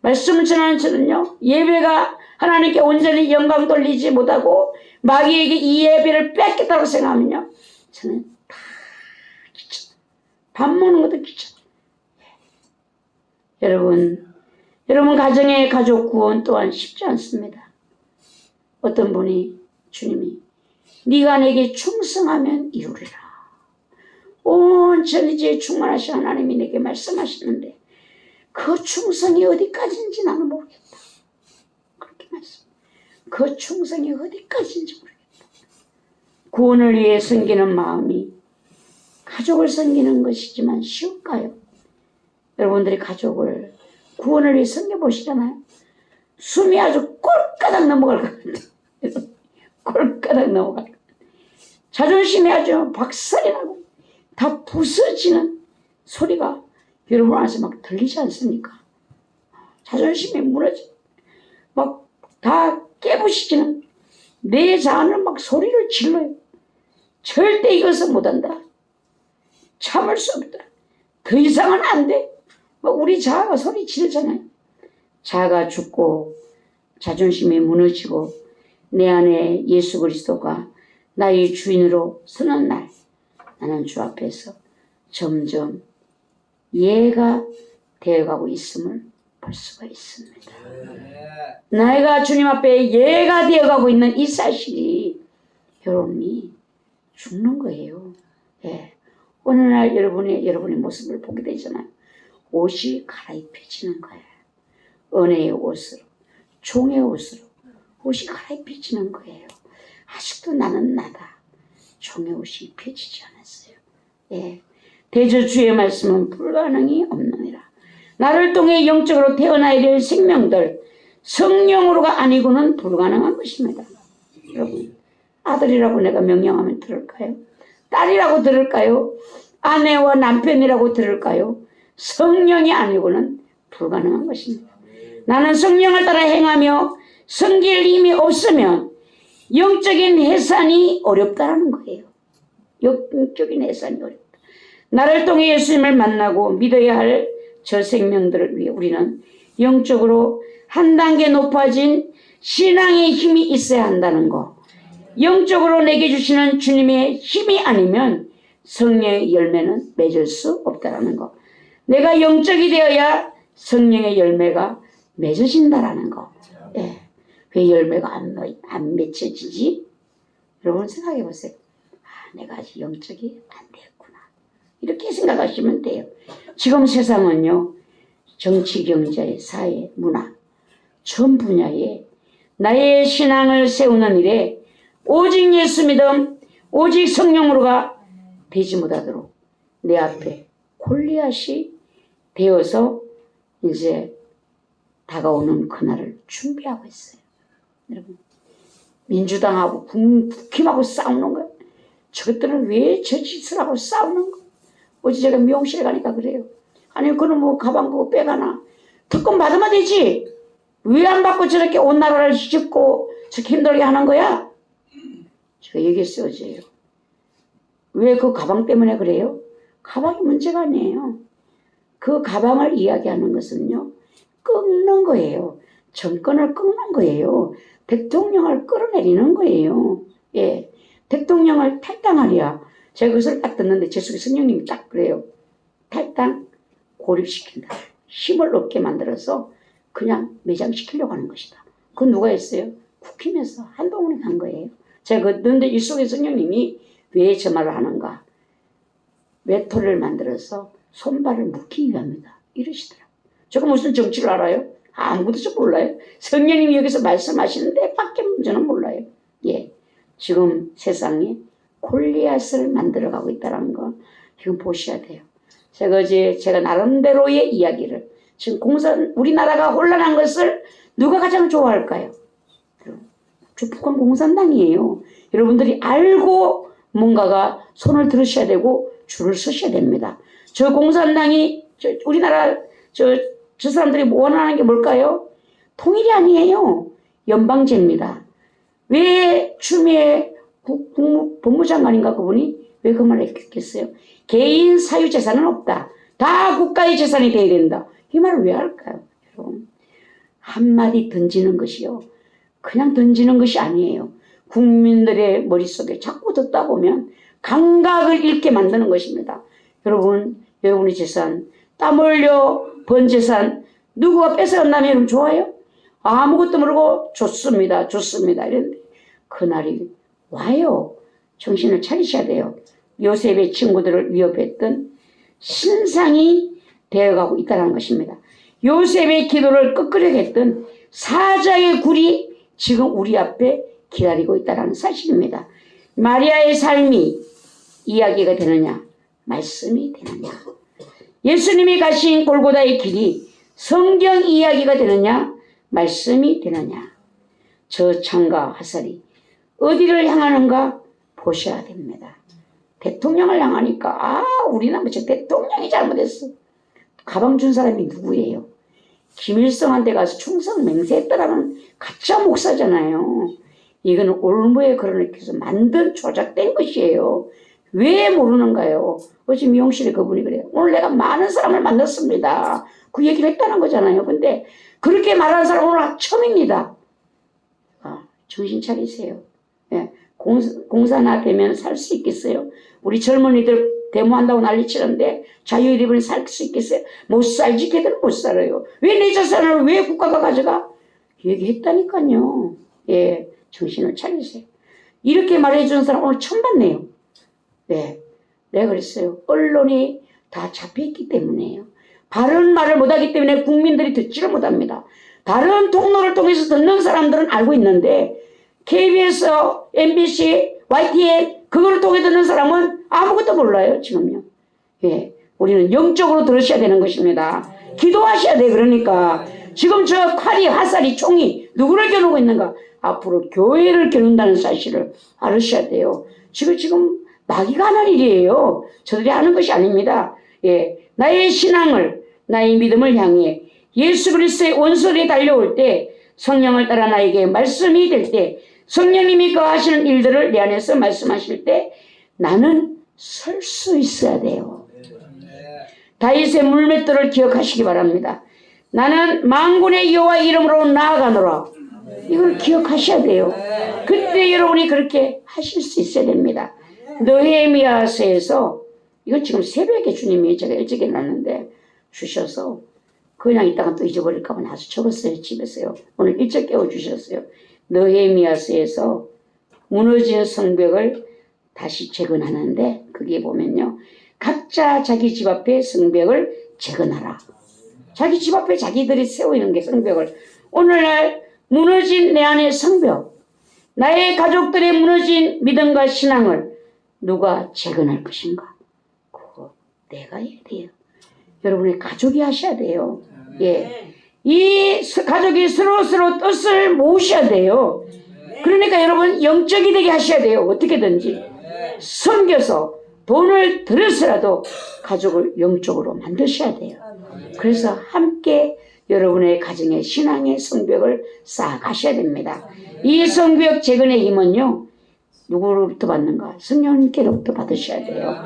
[SPEAKER 2] 말씀을 전하는 저는요, 예배가 하나님께 온전히 영광 돌리지 못하고 마귀에게 이 예배를 뺏겠다고 생각하면요, 저는 다 귀찮아요. 밥 먹는 것도 귀찮아요. 여러분 가정의 가족 구원 또한 쉽지 않습니다. 어떤 분이 주님이 네가 내게 충성하면 이루리라. 온전히 제 충만하신 하나님이 내게 말씀하시는데 그 충성이 어디까지인지 나는 모르겠다. 그렇게 말씀. 그 충성이 어디까지인지 모르겠다. 구원을 위해 섬기는 마음이 가족을 섬기는 것이지만 쉬울까요? 여러분들이 가족을 구원을 위해 섬겨보시잖아요. 숨이 아주 꼴까닥 넘어갈 것 같아요. 꼴까닥 넘어갈 것 같아요. 자존심이 아주 박살이 나고 다 부서지는 소리가 여러분 안에서 막 들리지 않습니까? 자존심이 무너져 막 다 깨부시지는 내 자아를 막 소리를 질러요. 절대 이것은 못한다. 참을 수 없다. 더 이상은 안 돼. 막 우리 자아가 소리 지르잖아요. 자아가 죽고 자존심이 무너지고 내 안에 예수 그리스도가 나의 주인으로 서는 날 나는 주 앞에서 점점 예가 되어가고 있음을 볼 수가 있습니다. 내가 주님 앞에 예가 되어가고 있는 이 사실이 여러분이 죽는 거예요. 예. 어느 날 여러분의 모습을 보게 되잖아요. 옷이 갈아입혀지는 거예요. 은혜의 옷으로, 종의 옷으로 옷이 갈아입혀지는 거예요. 아직도 나는 나다. 종의 옷이 입혀지지 않았어요. 예. 대저 주의 말씀은 불가능이 없느니라. 나를 통해 영적으로 태어나야 될 생명들, 성령으로가 아니고는 불가능한 것입니다. 여러분, 아들이라고 내가 명령하면 들을까요? 딸이라고 들을까요? 아내와 남편이라고 들을까요? 성령이 아니고는 불가능한 것입니다. 나는 성령을 따라 행하며 섬길 힘이 없으면 영적인 해산이 어렵다는 거예요. 역동적인 해산이 어렵다. 나를 통해 예수님을 만나고 믿어야 할 저 생명들을 위해 우리는 영적으로 한 단계 높아진 신앙의 힘이 있어야 한다는 거. 영적으로 내게 주시는 주님의 힘이 아니면 성령의 열매는 맺을 수 없다라는 거. 내가 영적이 되어야 성령의 열매가 맺어진다라는 거. 예. 왜 열매가 안 맺혀지지? 여러분 생각해 보세요. 아, 내가 아직 영적이 안 되었구나. 이렇게 생각하시면 돼요. 지금 세상은요, 정치, 경제, 사회, 문화, 전 분야에 나의 신앙을 세우는 일에 오직 예수 믿음, 오직 성령으로가 되지 못하도록 내 앞에 골리앗이 되어서 이제 다가오는 그날을 준비하고 있어요. 여러분, 민주당하고 국힘하고 싸우는 거예요. 저것들은 왜 저 짓을 하고 싸우는 거예요? 어제 제가 미용실에 가니까 그래요. 아니, 그럼 뭐 가방 그거 빼가나? 특권 받으면 되지. 왜 안 받고 저렇게 온 나라를 씹고 저렇게 힘들게 하는 거야? 제가 얘기했어요, 어제요. 왜 그 가방 때문에 그래요? 가방이 문제가 아니에요. 그 가방을 이야기하는 것은요, 끊는 거예요. 정권을 끊는 거예요. 대통령을 끌어내리는 거예요. 예. 대통령을 탈당하랴. 제가 그것을 딱 듣는데 제 속에 성령님이 딱 그래요. 탈당, 고립시킨다. 힘을 얻게 만들어서 그냥 매장시키려고 하는 것이다. 그건 누가 했어요? 국힘에서 한동훈이 한 거예요. 제가 그런데 이 속에 성령님이 왜 저 말을 하는가? 외톨이를 만들어서 손발을 묶기 위함이다. 이러시더라고요. 제가 무슨 정치를 알아요? 아무것도 좀 몰라요. 성령님이 여기서 말씀하시는데 밖에 저는 몰라요. 예, 지금 세상에 골리앗을 만들어가고 있다는 거 지금 보셔야 돼요. 제가 나름대로의 이야기를 지금 우리나라가 혼란한 것을 누가 가장 좋아할까요? 북한 공산당이에요. 여러분들이 알고 뭔가가 손을 들으셔야 되고 줄을 서셔야 됩니다. 저 공산당이 우리나라 저 사람들이 원하는 게 뭘까요? 통일이 아니에요. 연방제입니다. 왜 추미애 법무장관인가 그분이 왜 그 말을 했겠어요? 개인 사유 재산은 없다. 다 국가의 재산이 돼야 된다. 이 말을 왜 할까요? 여러분, 한마디 던지는 것이요, 그냥 던지는 것이 아니에요. 국민들의 머릿속에 자꾸 듣다 보면 감각을 잃게 만드는 것입니다. 여러분의 재산, 땀 흘려 번 재산 누구가 뺏어간다면 여러분 좋아요? 아무것도 모르고 좋습니다. 이랬는데 그날이 와요. 정신을 차리셔야 돼요. 요셉의 친구들을 위협했던 신상이 되어가고 있다는 것입니다. 요셉의 기도를 끄끄려 했던 사자의 굴이 지금 우리 앞에 기다리고 있다는 사실입니다. 마리아의 삶이 이야기가 되느냐? 말씀이 되느냐? 예수님이 가신 골고다의 길이 성경 이야기가 되느냐? 말씀이 되느냐? 저 창과 화살이 어디를 향하는가 보셔야 됩니다. 대통령을 향하니까 우리나라 저 대통령이 잘못했어. 가방 준 사람이 누구예요? 김일성한테 가서 충성 맹세했다라는 가짜 목사잖아요. 이건 올무에 그러니까 만든 조작된 것이에요. 왜 모르는가요? 어제 미용실에 그분이 그래요. 오늘 내가 많은 사람을 만났습니다. 그 얘기를 했다는 거잖아요. 근데 그렇게 말하는 사람은 오늘 처음입니다. 정신 차리세요. 예, 공산화 되면 살 수 있겠어요? 우리 젊은이들 데모한다고 난리치는데 자유일이면 살 수 있겠어요? 못 살지. 걔들은 못 살아요. 왜 내 자산을 왜 국가가 가져가? 얘기했다니까요. 예, 정신을 차리세요. 이렇게 말해주는 사람 오늘 처음 봤네요. 네, 내가 그랬어요. 언론이 다 잡혀있기 때문에요. 바른 말을 못하기 때문에 국민들이 듣지를 못합니다. 다른 통로를 통해서 듣는 사람들은 알고 있는데 KBS, MBC, YTN 그거를 통해 듣는 사람은 아무것도 몰라요. 지금요. 예, 우리는 영적으로 들으셔야 되는 것입니다. 기도하셔야 돼. 그러니까 지금 저 칼이, 화살이, 총이 누구를 겨누고 있는가? 앞으로 교회를 겨눈다는 사실을 알으셔야 돼요. 지금 마귀가 하는 일이에요. 저들이 하는 것이 아닙니다. 예, 나의 신앙을, 나의 믿음을 향해 예수 그리스도의 원소리에 달려올 때, 성령을 따라 나에게 말씀이 될 때, 성령님이 거하시는 일들을 내 안에서 말씀하실 때 나는 설 수 있어야 돼요. 다윗의 물맷돌을 기억하시기 바랍니다. 나는 만군의 여호와 이름으로 나아가노라. 이걸 기억하셔야 돼요. 그때 여러분이 그렇게 하실 수 있어야 됩니다. 느헤미야서에서 이건 지금 새벽에 주님이 제가 일찍 일어났는데 주셔서 그냥 이따가 또 잊어버릴까 봐 나서 적었어요. 집에서요. 오늘 일찍 깨워주셨어요. 느헤미야서에서 무너진 성벽을 다시 재건하는데 거기에 보면요. 각자 자기 집 앞에 성벽을 재건하라. 자기 집 앞에 자기들이 세우는 게 성벽을. 오늘날 무너진 내 안의 성벽, 나의 가족들의 무너진 믿음과 신앙을 누가 재건할 것인가? 그거 내가 해야 돼요. 여러분의 가족이 하셔야 돼요. 예, 이 가족이 서로 뜻을 모으셔야 돼요. 그러니까 여러분 영적이 되게 하셔야 돼요. 어떻게든지 섬겨서 돈을 들여서라도 가족을 영적으로 만드셔야 돼요. 그래서 함께 여러분의 가정의 신앙의 성벽을 쌓아가셔야 됩니다. 이 성벽 재건의 힘은요, 누구로부터 받는가? 성령님께로부터 받으셔야 돼요.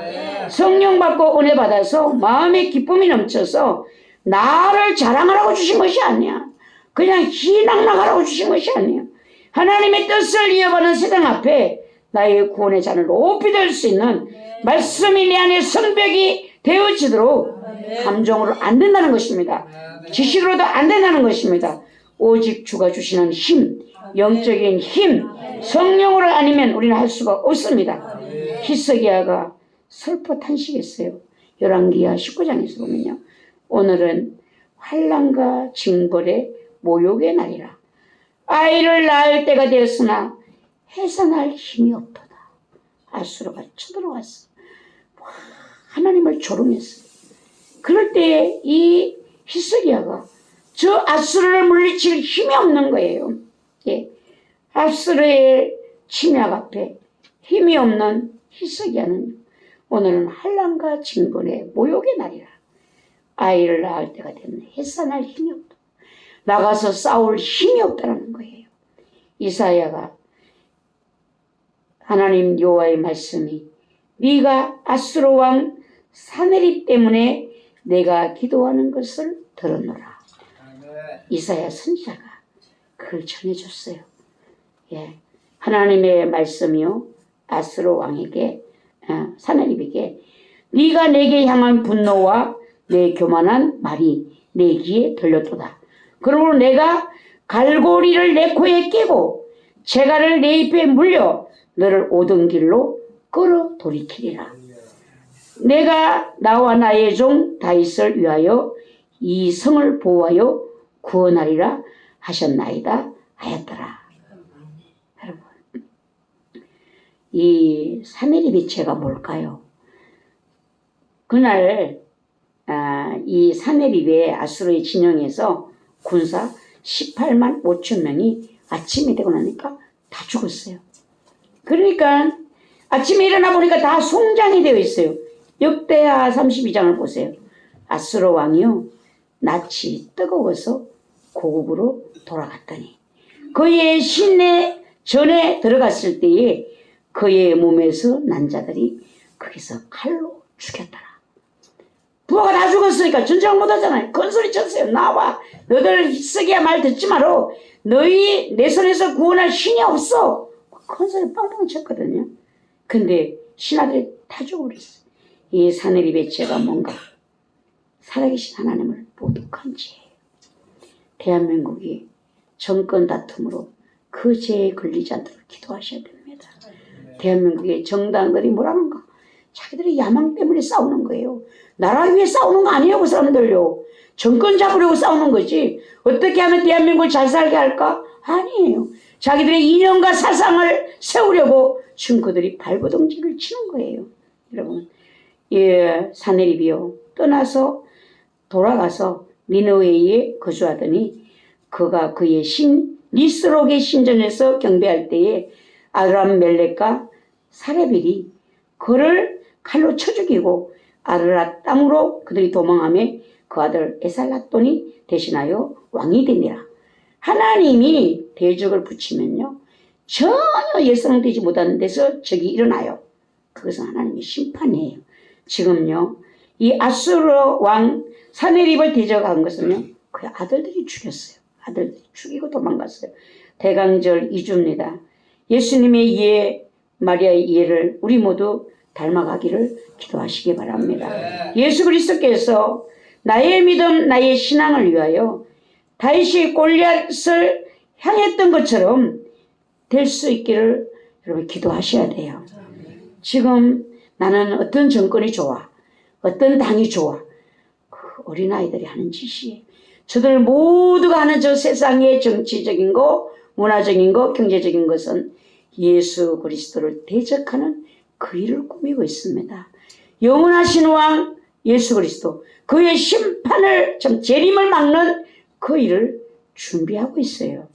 [SPEAKER 2] 성령 받고 은혜 받아서 마음의 기쁨이 넘쳐서 나를 자랑하라고 주신 것이 아니야. 그냥 희낙낙하라고 주신 것이 아니야. 하나님의 뜻을 이어가는 세상 앞에 나의 구원의 잔을 높이 들 수 있는 말씀이 내 안에 성벽이 되어지도록 감정으로 안 된다는 것입니다. 지식으로도 안 된다는 것입니다. 오직 주가 주시는 힘, 영적인 힘, 성령으로 아니면 우리는 할 수가 없습니다. 히스기야가 슬퍼 탄식했어요. 열왕기하 19장에서 보면요. 오늘은 환난과 징벌의 모욕의 날이라. 아이를 낳을 때가 되었으나 해산할 힘이 없도다. 아수르가 쳐들어왔어. 하나님을 조롱했어. 그럴 때 이 히스기야가 저 아수르를 물리칠 힘이 없는 거예요. 예. 아수르의 침략 앞에 힘이 없는 히스기야는 오늘은 환난과 징벌의 모욕의 날이라. 아이를 낳을 때가 됐네. 해산할 힘이 없다. 나가서 싸울 힘이 없다는 거예요. 이사야가 하나님 여호와의 말씀이 네가 아수르 왕 사네립 때문에 내가 기도하는 것을 들었노라. 이사야 선지자가 그걸 전해줬어요. 예, 하나님의 말씀이요 아수르 왕에게 사네립에게 네가 내게 향한 분노와 내 교만한 말이 내 귀에 들렸도다. 그러므로 내가 갈고리를 내 코에 끼고 재갈을 내 입에 물려 너를 오던 길로 끌어 돌이키리라. 내가 나와 나의 종 다윗을 위하여 이 성을 보호하여 구원하리라 하셨나이다 하였더라. 여러분, 이 사네립의 죄가 뭘까요? 그날 이 사네립의 아수르의 진영에서 군사 18만 5천 명이 아침이 되고 나니까 다 죽었어요. 그러니까 아침에 일어나 보니까 다 송장이 되어 있어요. 역대하 32장을 보세요. 아수르 왕이요 낯이 뜨거워서 고국으로 돌아갔더니 그의 시내 전에 들어갔을 때에 그의 몸에서 난 자들이 거기서 칼로 죽였더라. 부하가 다 죽었으니까 전쟁을 못하잖아요. 큰 소리 쳤어요. 나와 너들 히스기야 말 듣지 마라. 너희 내 손에서 구원할 신이 없어. 큰 소리 빵빵 쳤거든요. 근데 신하들이 다 죽어버렸어요. 이 사네립의 죄가 뭔가? 살아계신 하나님을 모독한 죄예요. 대한민국이 정권 다툼으로 그 죄에 걸리지 않도록 기도하셔야 됩니다. 대한민국의 정당들이 뭐라는가? 자기들이 야망 때문에 싸우는 거예요. 나라 위에 싸우는 거 아니에요, 그 사람들요. 정권 잡으려고 싸우는 거지. 어떻게 하면 대한민국을 잘 살게 할까? 아니에요. 자기들의 이념과 사상을 세우려고 지금 그들이 발버둥질을 치는 거예요. 여러분, 예, 사네립이요 떠나서 돌아가서 니느웨에 거주하더니 그가 그의 니스록의 신전에서 경배할 때에 아람 멜렉과 사레빌이 그를 칼로 쳐 죽이고 아르랏 땅으로 그들이 도망하며 그 아들 에살랏돈이 대신하여 왕이 되니라. 하나님이 대적을 붙이면요 전혀 예상되지 못하는 데서 적이 일어나요. 그것은 하나님의 심판이에요. 지금요, 이 아수르 왕 사네립을 대적한 것은요, 그 아들들이 죽였어요. 아들들이 죽이고 도망갔어요. 대강절 2주입니다. 예수님의 이해, 마리아의 이해를 우리 모두 닮아가기를 기도하시기 바랍니다. 예수 그리스도께서 나의 믿음, 나의 신앙을 위하여 다윗이 골리앗을 향했던 것처럼 될 수 있기를 여러분 기도하셔야 돼요. 지금 나는 어떤 정권이 좋아, 어떤 당이 좋아, 그 어린아이들이 하는 짓이에요. 저들 모두가 하는 저 세상의 정치적인 거, 문화적인 거, 경제적인 것은 예수 그리스도를 대적하는 그 일을 꾸미고 있습니다. 영원하신 왕 예수 그리스도, 그의 심판을, 재림을 막는 그 일을 준비하고 있어요.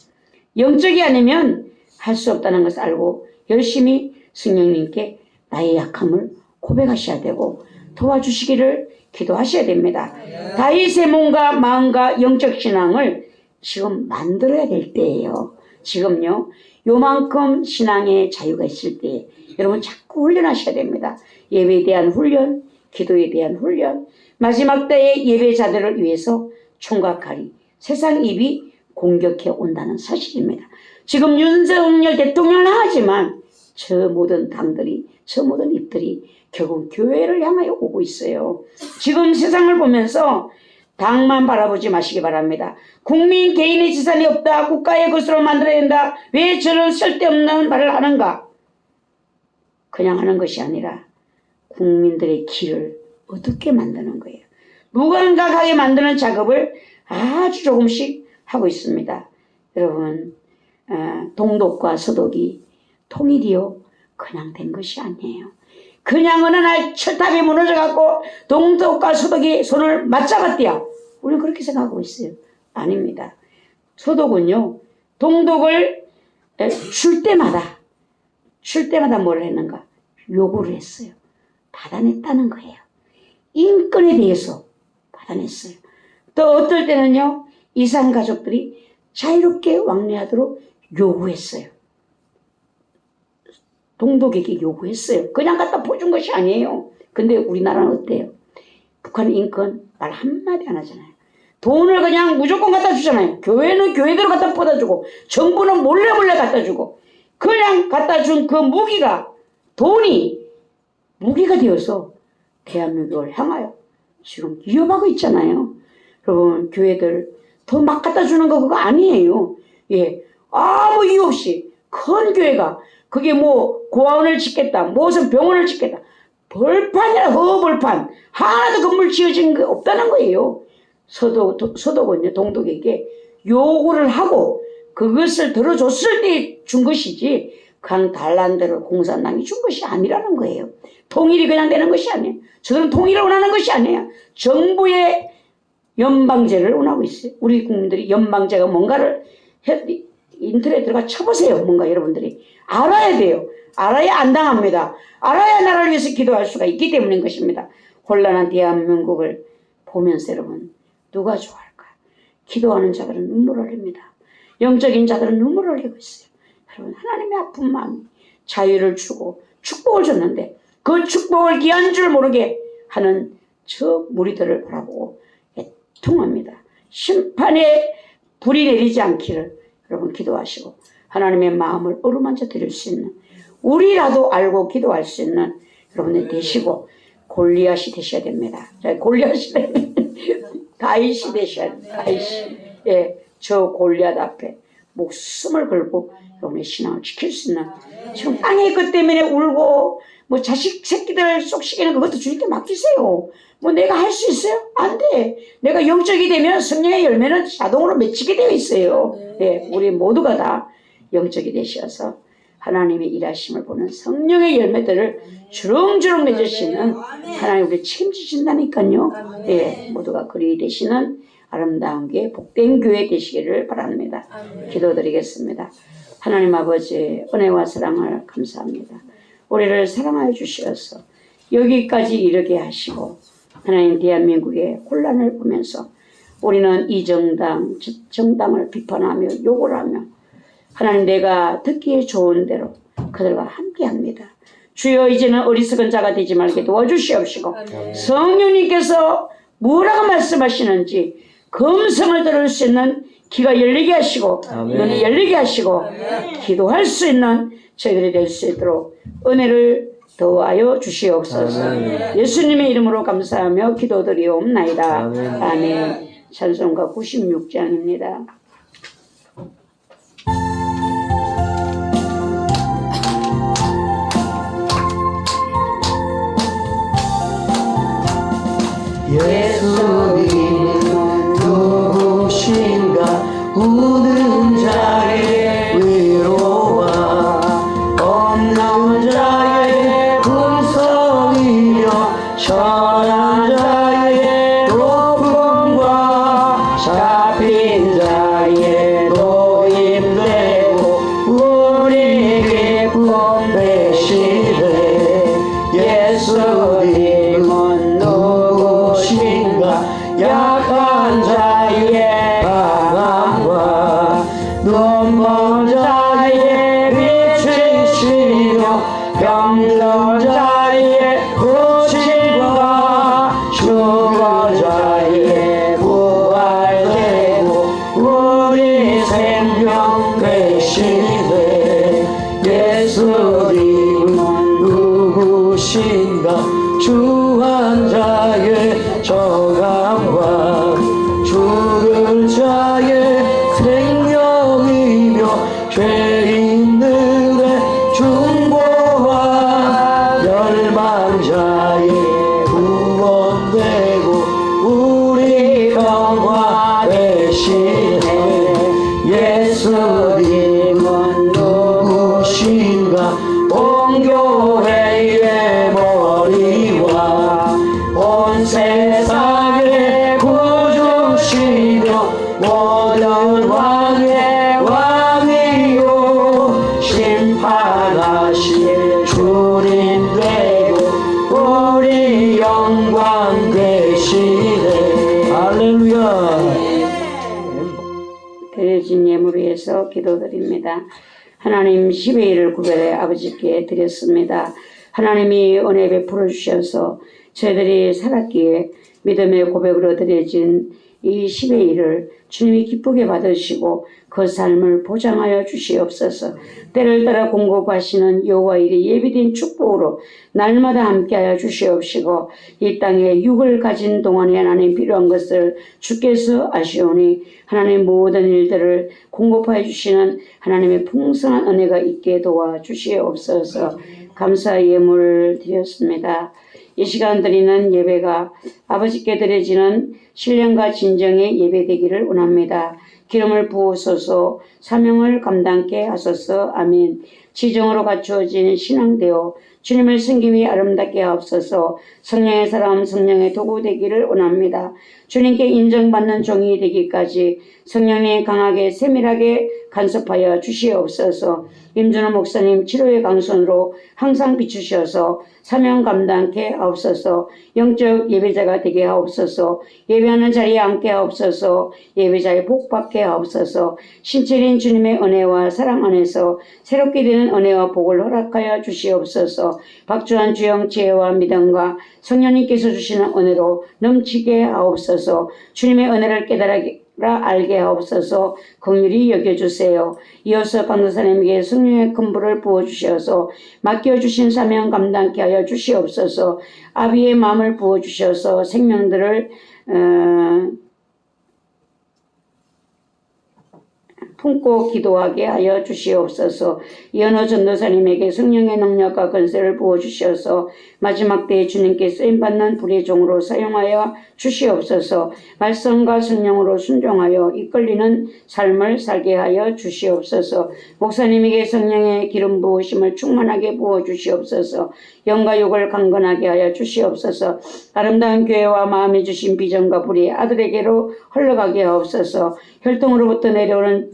[SPEAKER 2] 영적이 아니면 할 수 없다는 것을 알고 열심히 성령님께 나의 약함을 고백하셔야 되고 도와주시기를 기도하셔야 됩니다. 다윗의 몸과 마음과 영적 신앙을 지금 만들어야 될 때예요. 지금요, 요만큼 신앙의 자유가 있을 때 여러분 자꾸 훈련하셔야 됩니다. 예배에 대한 훈련, 기도에 대한 훈련, 마지막 때의 예배자들을 위해서 총각하리 세상 입이 공격해 온다는 사실입니다. 지금 윤석열 대통령은 하지만 저 모든 당들이, 저 모든 입들이 결국 교회를 향하여 오고 있어요. 지금 세상을 보면서 당만 바라보지 마시기 바랍니다. 국민 개인의 지산이 없다, 국가의 것으로 만들어야 된다, 왜 저런 쓸데없는 말을 하는가? 그냥 하는 것이 아니라 국민들의 길을 어둡게 만드는 거예요. 무감각하게 만드는 작업을 아주 조금씩 하고 있습니다. 여러분, 동독과 서독이 통일이요, 그냥 된 것이 아니에요. 그냥 어느 날 철탑이 무너져갖고 동독과 서독이 손을 맞잡았대요. 우리는 그렇게 생각하고 있어요. 아닙니다. 서독은요, 동독을 줄 때마다 뭘 했는가? 요구를 했어요. 받아냈다는 거예요. 인권에 대해서 받아냈어요. 또 어떨 때는요, 이산 가족들이 자유롭게 왕래하도록 요구했어요. 동독에게 요구했어요. 그냥 갖다 보준 것이 아니에요. 근데 우리나라는 어때요? 북한 인권 말 한마디 안 하잖아요. 돈을 그냥 무조건 갖다 주잖아요. 교회는 교회대로 갖다 뻗어주고, 정부는 몰래 갖다 주고, 그냥 갖다 준 그 무기가, 돈이 무기가 되어서 대한민국을 향하여 지금 위협하고 있잖아요. 여러분, 교회들 더 막 갖다 주는 거 그거 아니에요. 예, 아무 이유 없이 큰 교회가 그게 뭐 고아원을 짓겠다, 무슨 병원을 짓겠다, 벌판이라 허벌판 하나도 건물 지어진 게 없다는 거예요. 서독은요, 동독에게 요구를 하고 그것을 들어줬을 때 준 것이지 그냥 달란 대로 공산당이 준 것이 아니라는 거예요. 통일이 그냥 되는 것이 아니에요. 저들은 통일을 원하는 것이 아니에요. 정부의 연방제를 원하고 있어요. 우리 국민들이 연방제가 뭔가를 인터넷 들어가 쳐보세요. 뭔가 여러분들이 알아야 돼요. 알아야 안 당합니다. 알아야 나라를 위해서 기도할 수가 있기 때문인 것입니다. 혼란한 대한민국을 보면서 여러분, 누가 좋아할까요? 기도하는 자들은 눈물을 흘립니다. 영적인 자들은 눈물을 흘리고 있어요. 여러분, 하나님의 아픈 마음이 자유를 주고 축복을 줬는데 그 축복을 귀한 줄 모르게 하는 저 무리들을 바라보고 애통합니다. 심판에 불이 내리지 않기를 여러분 기도하시고 하나님의 마음을 어루만져 드릴 수 있는, 우리라도 알고 기도할 수 있는 여러분들 되시고 골리앗이 되셔야 됩니다. 골리앗이 다윗이 되셔야 돼요. 다윗이. 예, 저 골리앗 앞에 목숨을 걸고 여러분의 신앙을 지킬 수 있는, 지금 땅의 것 때문에 울고 뭐 자식 새끼들 쏙시기는 그것도 주님께 맡기세요. 뭐 내가 할 수 있어요? 안 돼. 내가 영적이 되면 성령의 열매는 자동으로 맺히게 되어 있어요. 예, 우리 모두가 다 영적이 되셔서 하나님의 일하심을 보는 성령의 열매들을 주렁주렁 맺으시는 하나님 우리 책임지신다니까요. 예, 모두가 그리 되시는 아름다운 교회, 복된 교회 되시기를 바랍니다. 기도드리겠습니다. 하나님 아버지, 은혜와 사랑을 감사합니다. 우리를 사랑하여 주시어서 여기까지 이르게 하시고 하나님 대한민국의 혼란을 보면서 우리는 이 정당, 저 정당을 비판하며 욕을 하며 하나님 내가 듣기에 좋은 대로 그들과 함께합니다. 주여 이제는 어리석은 자가 되지 말게 도와주시옵시고 성령님께서 뭐라고 말씀하시는지 금성을 들을 수 있는 귀가 열리게 하시고 눈이 열리게 하시고 기도할 수 있는 저희들이 될 수 있도록 은혜를 더하여 주시옵소서. 예수님의 이름으로 감사하며 기도드리옵나이다. 아멘. 찬송가 96장입니다.
[SPEAKER 1] 예수님은 누구신가 우는 자의 위로와 없는 자의 분성이며 천한 자의 높음과 잡힌 자의 노임되고 우리 기쁨 되시네. 예수님은 약한 자의 강함과 눈먼 자의 빛이시며 병든 자의 고침과 죽은 자의 부활되고 우리 생명 되시네. 예수님은 누구신가 주한 자의 정함과 죽을 자의 생명이며 죄인들의 중보와 멸망자의 구원되고 우리 평화 되시네. 예수님은 누구신가 온 교회의 머리와 온 세상의 구주시며 모든 왕의 왕이요 심판하실 주님 되고 우리 영광 되시네. 할렐루야.
[SPEAKER 2] 드려진 예물을 위해서 기도드립니다. 하나님 10의 1을 구별해 아버지께 드렸습니다. 하나님이 은혜 베풀어 주셔서 저희들이 살았기에 믿음의 고백으로 드려진 이 10의 1을 주님이 기쁘게 받으시고 그 삶을 보장하여 주시옵소서. 때를 따라 공급하시는 여호와 일이 예비된 축복으로 날마다 함께하여 주시옵시고 이 땅에 육을 가진 동안에 하나님 필요한 것을 주께서 아시오니 하나님 모든 일들을 공급하여 주시는 하나님의 풍성한 은혜가 있게 도와주시옵소서. 감사 예물을 드렸습니다. 이 시간 드리는 예배가 아버지께 드려지는 신령과 진정의 예배 되기를 원합니다. 기름을 부으소서 사명을 감당케 하소서. 아멘. 지정으로 갖추어진 신앙되어 주님을 섬기며 아름답게 하옵소서. 성령의 사람 성령의 도구 되기를 원합니다. 주님께 인정받는 종이 되기까지 성령님 강하게 세밀하게 간섭하여 주시옵소서. 임준호 목사님 치료의 강손으로 항상 비추셔서 사명 감당케 하옵소서. 영적 예배자가 되게 하옵소서. 예배하는 자리에 앉게 하옵소서. 예배자의 복 받게 하옵소서. 신체인 주님의 은혜와 사랑 안에서 새롭게 되는 은혜와 복을 허락하여 주시옵소서. 박주한 주영 지혜와 믿음과 성령님께서 주시는 은혜로 넘치게 하옵소서. 주님의 은혜를 깨달아 알게 하옵소서. 긍휼히 여겨주세요. 이어서 강도사님에게 성령의 큰 불을 부어주셔서 맡겨주신 사명 감당케 하여 주시옵소서. 아비의 마음을 부어주셔서 생명들을 품고 기도하게 하여 주시옵소서. 이현호 전도사님에게 성령의 능력과 권세를 부어주셔서 마지막 때에 주님께 쓰임받는 불의 종으로 사용하여 주시옵소서. 말씀과 성령으로 순종하여 이끌리는 삶을 살게 하여 주시옵소서. 목사님에게 성령의 기름 부으심을 충만하게 부어주시옵소서. 영과 육을 강건하게 하여 주시옵소서. 아름다운 교회와 마음에 주신 비전과 불이 아들에게로 흘러가게 하옵소서. 혈통으로부터 내려오는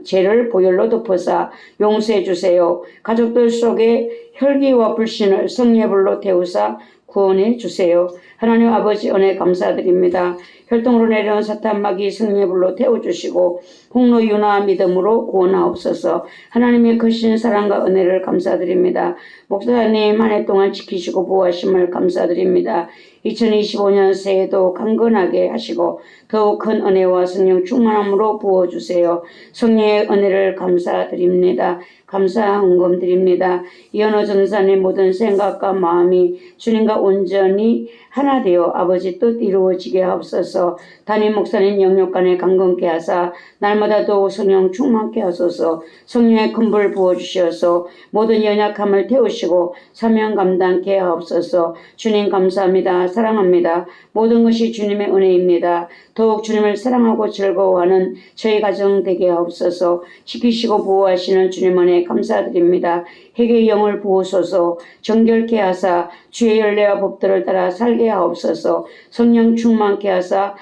[SPEAKER 2] 죄를 보혈로 덮어사 용서해 주세요. 가족들 속에 혈기와 불신을 성령의 불로 태우사 구원해 주세요. 하나님 아버지 은혜 감사드립니다. 혈통으로 내려온 사탄 마귀 승리의 불로 태워주시고 폭로 유나 믿음으로 구원하옵소서. 하나님의 크신 사랑과 은혜를 감사드립니다. 목사님 한 해 동안 지키시고 보호하심을 감사드립니다. 2025년 새해도 강건하게 하시고 더욱 큰 은혜와 성령 충만함으로 부어주세요. 성령의 은혜를 감사드립니다. 감사 헌금 드립니다. 이현호 전사의 모든 생각과 마음이 주님과 온전히 하나 되어 아버지 뜻 이루어지게 하옵소서. 담임 목사님 영역간에 강건케 하사 날마다 더욱 성령 충만케 하소서. 성령의 큰 불 부어주시어서 모든 연약함을 태우시고 사명 감당케 하옵소서. 주님 감사합니다. 사랑합니다. 모든 것이 주님의 은혜입니다. 더욱 주님을 사랑하고 즐거워하는 저희 가정 되게 하옵소서. 지키시고 보호하시는 주님 은혜 감사드립니다. 회개의 영을 부으소서. 정결케 하사 주의 연례와 법들을 따라 살게 하옵소서. 성령 충만케 하사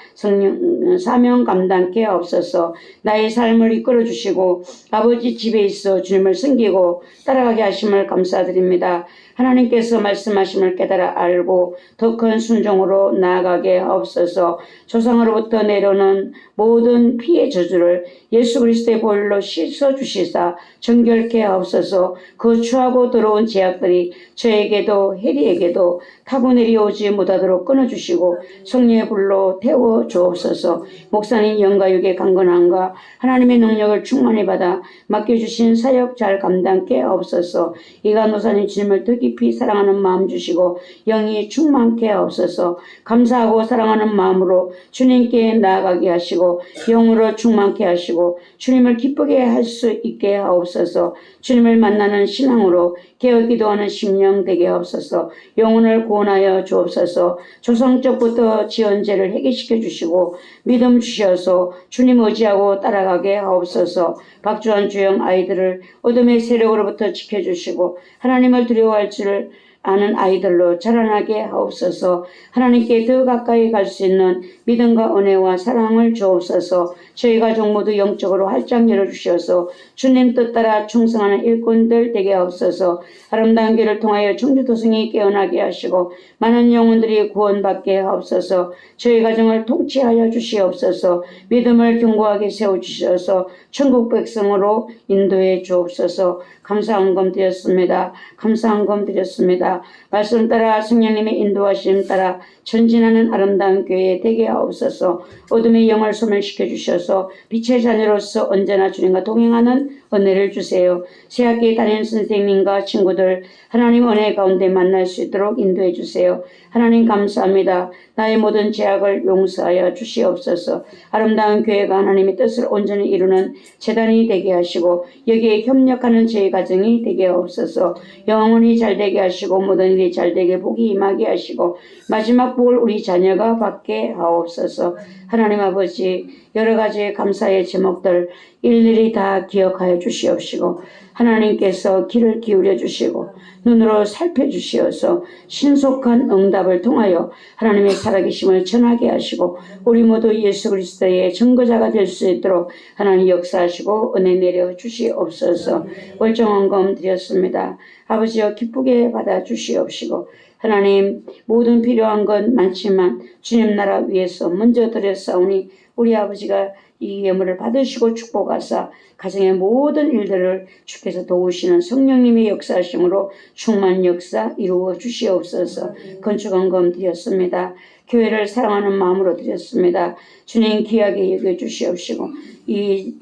[SPEAKER 2] 사명 감당케 하옵소서. 나의 삶을 이끌어 주시고 아버지 집에 있어 주님을 섬기고 따라가게 하심을 감사드립니다. 하나님께서 말씀하심을 깨달아 알고 더 큰 순종으로 나아가게 하옵소서. 조상으로부터 내려오는 모든 피의 저주를 예수 그리스도의 보혈로 씻어주시사 정결케 하옵소서. 그 추하고 더러운 제약들이 저에게도 해리에게도 타고 내려오지 못하도록 끊어주시고 성령의 불로 태워 주옵소서. 목사님 영과 육의 강건함과 하나님의 능력을 충만히 받아 맡겨주신 사역 잘 감당케 하옵소서. 이간노사님 주님을 더 깊이 사랑하는 마음 주시고 영이 충만케 하옵소서. 감사하고 사랑하는 마음으로 주님께 나아가게 하시고 영으로 충만케 하시고 주님을 기쁘게 할 수 있게 하옵소서. 주님을 만나는 신앙으로 깨어 기도하는 심령 되게 하옵소서. 영혼을 구원하여 주옵소서. 조상적부터 지은 죄를 해결시켜 주시고 믿음 주셔서 주님 의지하고 따라가게 하옵소서. 박주환 주영 아이들을 어둠의 세력으로부터 지켜주시고 하나님을 두려워할 줄 아는 아이들로 자라나게 하옵소서. 하나님께 더 가까이 갈 수 있는 믿음과 은혜와 사랑을 주옵소서. 저희 가족 모두 영적으로 활짝 열어주셔서 주님 뜻 따라 충성하는 일꾼들 되게 하옵소서. 아름다운 길을 통하여 청주도성이 깨어나게 하시고 많은 영혼들이 구원받게 하옵소서. 저희 가정을 통치하여 주시옵소서. 믿음을 견고하게 세워주셔서 천국 백성으로 인도해 주옵소서. 감사한금 드렸습니다. 감사한금 드렸습니다. 말씀 따라 성령님의 인도하심 따라 전진하는 아름다운 교회 되게 하옵소서. 어둠의 영을 소멸시켜 주셔서 빛의 자녀로서 언제나 주님과 동행하는 은혜를 주세요. 새학기에 다니는 선생님과 친구들 하나님 은혜 가운데 만날 수 있도록 인도해 주세요. 하나님 감사합니다. 나의 모든 죄악을 용서하여 주시옵소서. 아름다운 교회가 하나님의 뜻을 온전히 이루는 재단이 되게 하시고 여기에 협력하는 저희 가정이 되게 하옵소서. 영혼이 잘되게 하시고 모든 일이 잘되게 복이 임하게 하시고 마지막 복을 우리 자녀가 받게 하옵소서. 하나님 아버지 여러 가지 감사의 제목들 일일이 다 기억하여 주시옵시고 하나님께서 귀를 기울여 주시고 눈으로 살펴주시어서 신속한 응답을 통하여 하나님의 살아계심을 전하게 하시고 우리 모두 예수 그리스도의 증거자가 될 수 있도록 하나님 역사하시고 은혜 내려 주시옵소서. 월정헌금 드렸습니다. 아버지여 기쁘게 받아 주시옵시고 하나님 모든 필요한 건 많지만 주님 나라 위해서 먼저 드렸사오니 우리 아버지가 이 예물을 받으시고 축복하사 가정의 모든 일들을 주께서 도우시는 성령님의 역사하심으로 충만 역사 이루어 주시옵소서. 건축헌금 드렸습니다. 교회를 사랑하는 마음으로 드렸습니다. 주님 귀하게 여겨 주시옵시고 이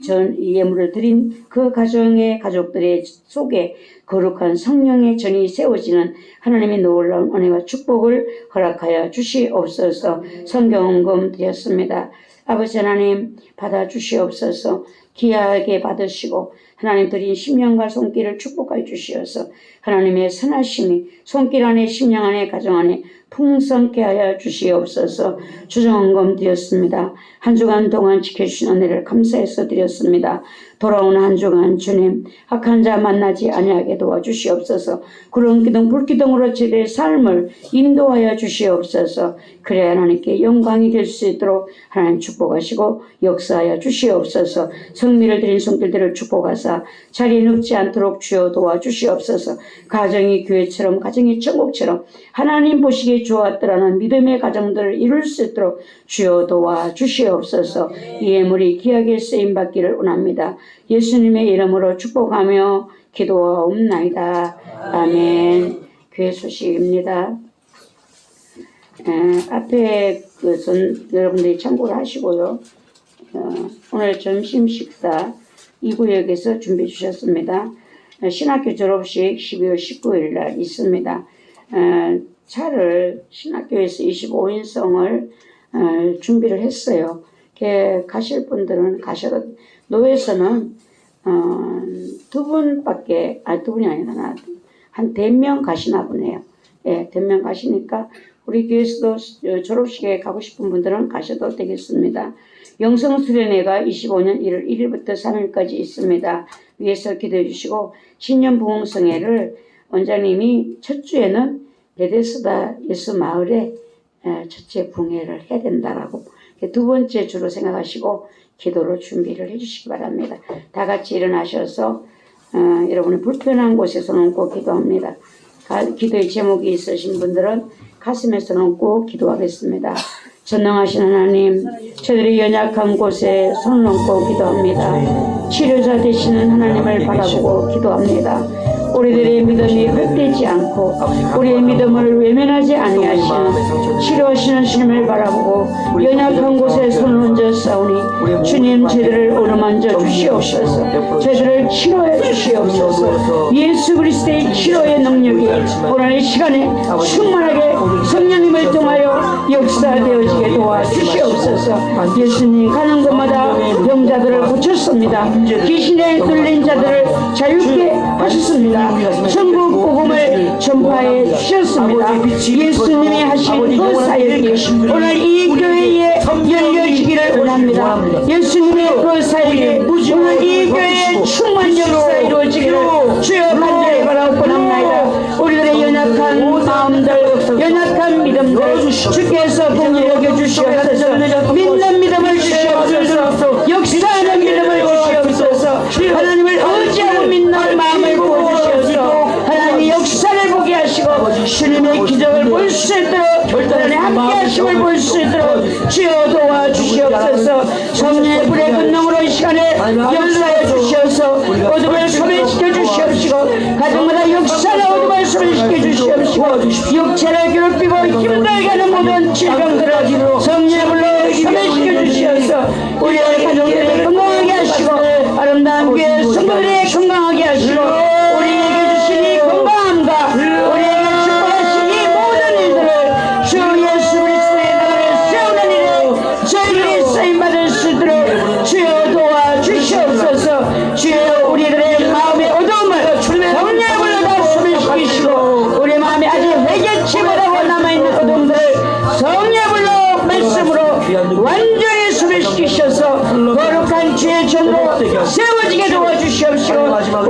[SPEAKER 2] 예물을 드린 그 가정의 가족들의 속에 거룩한 성령의 전이 세워지는 하나님의 놀라운 은혜와 축복을 허락하여 주시옵소서. 성경헌금 드렸습니다. 아버지 하나님 받아 주시옵소서. 귀하게 받으시고 하나님 드린 심령과 손길을 축복하여 주시어서 하나님의 선하심이 손길 안에 심령 안에 가정 안에 풍성케 하여 주시옵소서. 주정헌금 드렸습니다. 한 주간 동안 지켜주신 은혜를 감사해서 드렸습니다. 돌아오는 한 주간 주님 악한 자 만나지 아니하게 도와주시옵소서. 구름 기둥 불기둥으로 저희의 삶을 인도하여 주시옵소서. 그래야 하나님께 영광이 될 수 있도록 하나님 축복하시고 역사하여 주시옵소서. 성미를 드린 손길들을 축복하사 자리에 눕지 않도록 주여 도와주시옵소서. 가정이 교회처럼 가정이 천국처럼 하나님 보시기에 좋았더라는 믿음의 가정들을 이룰 수 있도록 주여 도와주시옵소서. 이 예물이 귀하게 쓰임받기를 원합니다. 예수님의 이름으로 축복하며 기도하옵나이다. 아멘. 교회 소식입니다. 앞에 여러분들이 참고를 하시고요. 오늘 점심 식사 이 구역에서 준비해 주셨습니다. 신학교 졸업식 12월 19일 날 있습니다. 차를 신학교에서 25인승을 준비를 했어요. 가실 분들은 가셔도, 노회에서는 두 분이 아니라 한 4명 가시나 보네요. 예, 4명 가시니까 우리 교회에서도 졸업식에 가고 싶은 분들은 가셔도 되겠습니다. 영성수련회가 25년 1월 1일부터 3일까지 있습니다. 위에서 기도해 주시고, 신년 부흥성회를 원장님이 첫 주에는 베데스다 예수 마을에 첫째 부흥회를 해야 된다라고 두 번째 주로 생각하시고 기도로 준비를 해주시기 바랍니다. 다 같이 일어나셔서 여러분의 불편한 곳에서 놓고 기도합니다. 기도의 제목이 있으신 분들은 가슴에서 놓고 기도하겠습니다. 전능하신 하나님, 저들이 연약한 곳에 손을 얹고 기도합니다. 치료자 되시는 하나님을 바라보고 기도합니다. 우리들의 믿음이 헛되지 않고 우리의 믿음을 외면하지 아니하시는 치료하시는 주님을 바라보고 연약한 곳에 손을 얹어 싸우니 주님 저희들을 어루만져 주시옵소서. 저희들을 치료해 주시옵소서. 예수 그리스도의 치료의 능력이 오늘 이 시간에 충만하게 성령님을 통하여 역사되어지게 도와주시옵소서. 예수님 가는 곳마다 병자들을 고쳤습니다. 귀신에 뚫린 자들을 자유케 하셨습니다. 천국 복음을 전파해 주셨습니다. 예수님이 하신 그 사역이 오늘 이 교회에 열려지기를 원합니다. 예수님의 그 사역이 오늘 이 교회에 충만 역사 이루어지기를 주여 간절히 바라옵나이다. 우리들의 연약한 마음들, 연약한 믿음들 주께서 공히 여겨주시옵소서. 믿는 믿음을 주시옵소서. 역사하는 믿음을 주시옵소서. 하나님을 의지하고 믿는 마음을 부어주시옵소서. 하나님의 역사를 보게 하시고 주님의 기적을 볼 수 있도록 하나님의 함께 하심을 볼 수 있도록 주여 도와주시옵소서. 성령의 불의 권능으로 이 시간에 역사해 주시옵소서. 어둠을 소멸시켜 주시옵시고 가정마다 역사를 어둠을 소멸시켜 주시옵시고 육체를 괴롭히고 힘들게 하는 모든 질병들을 성령의 불로 소멸시켜 주시옵소서. 우리의 가정들을 건강하게 하시고 아름다운 교회 성도들이 건강하게 하시고 우리에게 주신 이 건강함과 우리에게 축복하신 이 모든 일들을 주 예수 그리스도의 나라를 세우는 일에 저희들이 쓰임받을 수 있도록 주여 도와주시옵소서. 주여 우리들의 마음의 어두움을 성령의 불로 다 소멸시키시고 우리 마음에 아직 회개치 못하고 남아있는 어두움들을 성령의 불로 말씀으로 완전히 소멸시키셔서 거룩한 주의 전으로 세워지게 도와주시옵시고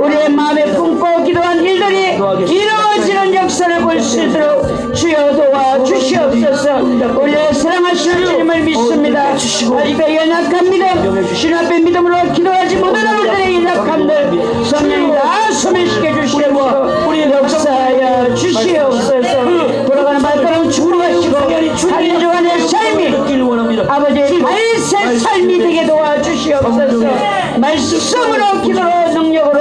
[SPEAKER 2] 우리의 마음에 품고 기도한 일들이 이루어지는 역사를 볼 수 있도록 주여 도와주시옵소서. 우리의 사랑하시는 주님을 믿습니다. 아직도 연약한 믿음, 주님 앞에 믿음으로 기도하지 못하는 우리들의 연약함들 성령이 다 소멸시켜 주시옵소서. 우리 역사하여 주시옵소서. 돌아가는 발걸음 주무하시고 한 주간의 삶이 아버지의 발새 삶이 되게 도와주시옵소서. 말씀으로 기도로 능력으로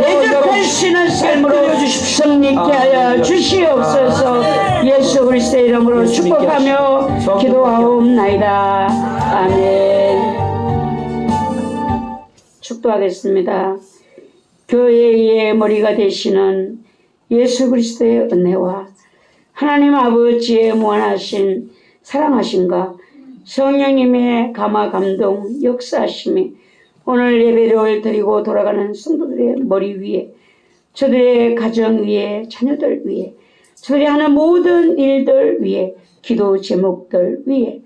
[SPEAKER 2] 대적할 수 있는 삶으로 성립케 하여 주시옵소서. 예수 그리스도의 이름으로 축복하며 기도하옵나이다. 아멘. 축도하겠습니다. 교회의 머리가 되시는 예수 그리스도의 은혜와 하나님 아버지의 무한하신 사랑하심과 성령님의 감화 감동 역사하심이 오늘 예배를 드리고 돌아가는 성도들의 머리 위에, 저들의 가정 위에, 자녀들 위에, 저들이 하는 모든 일들 위에, 기도 제목들 위에,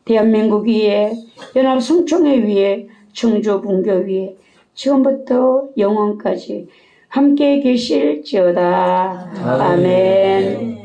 [SPEAKER 2] 대한민국 위에, 연합성총회 위에, 청주분교 위에 지금부터 영원까지 함께 계실지어다. 아멘.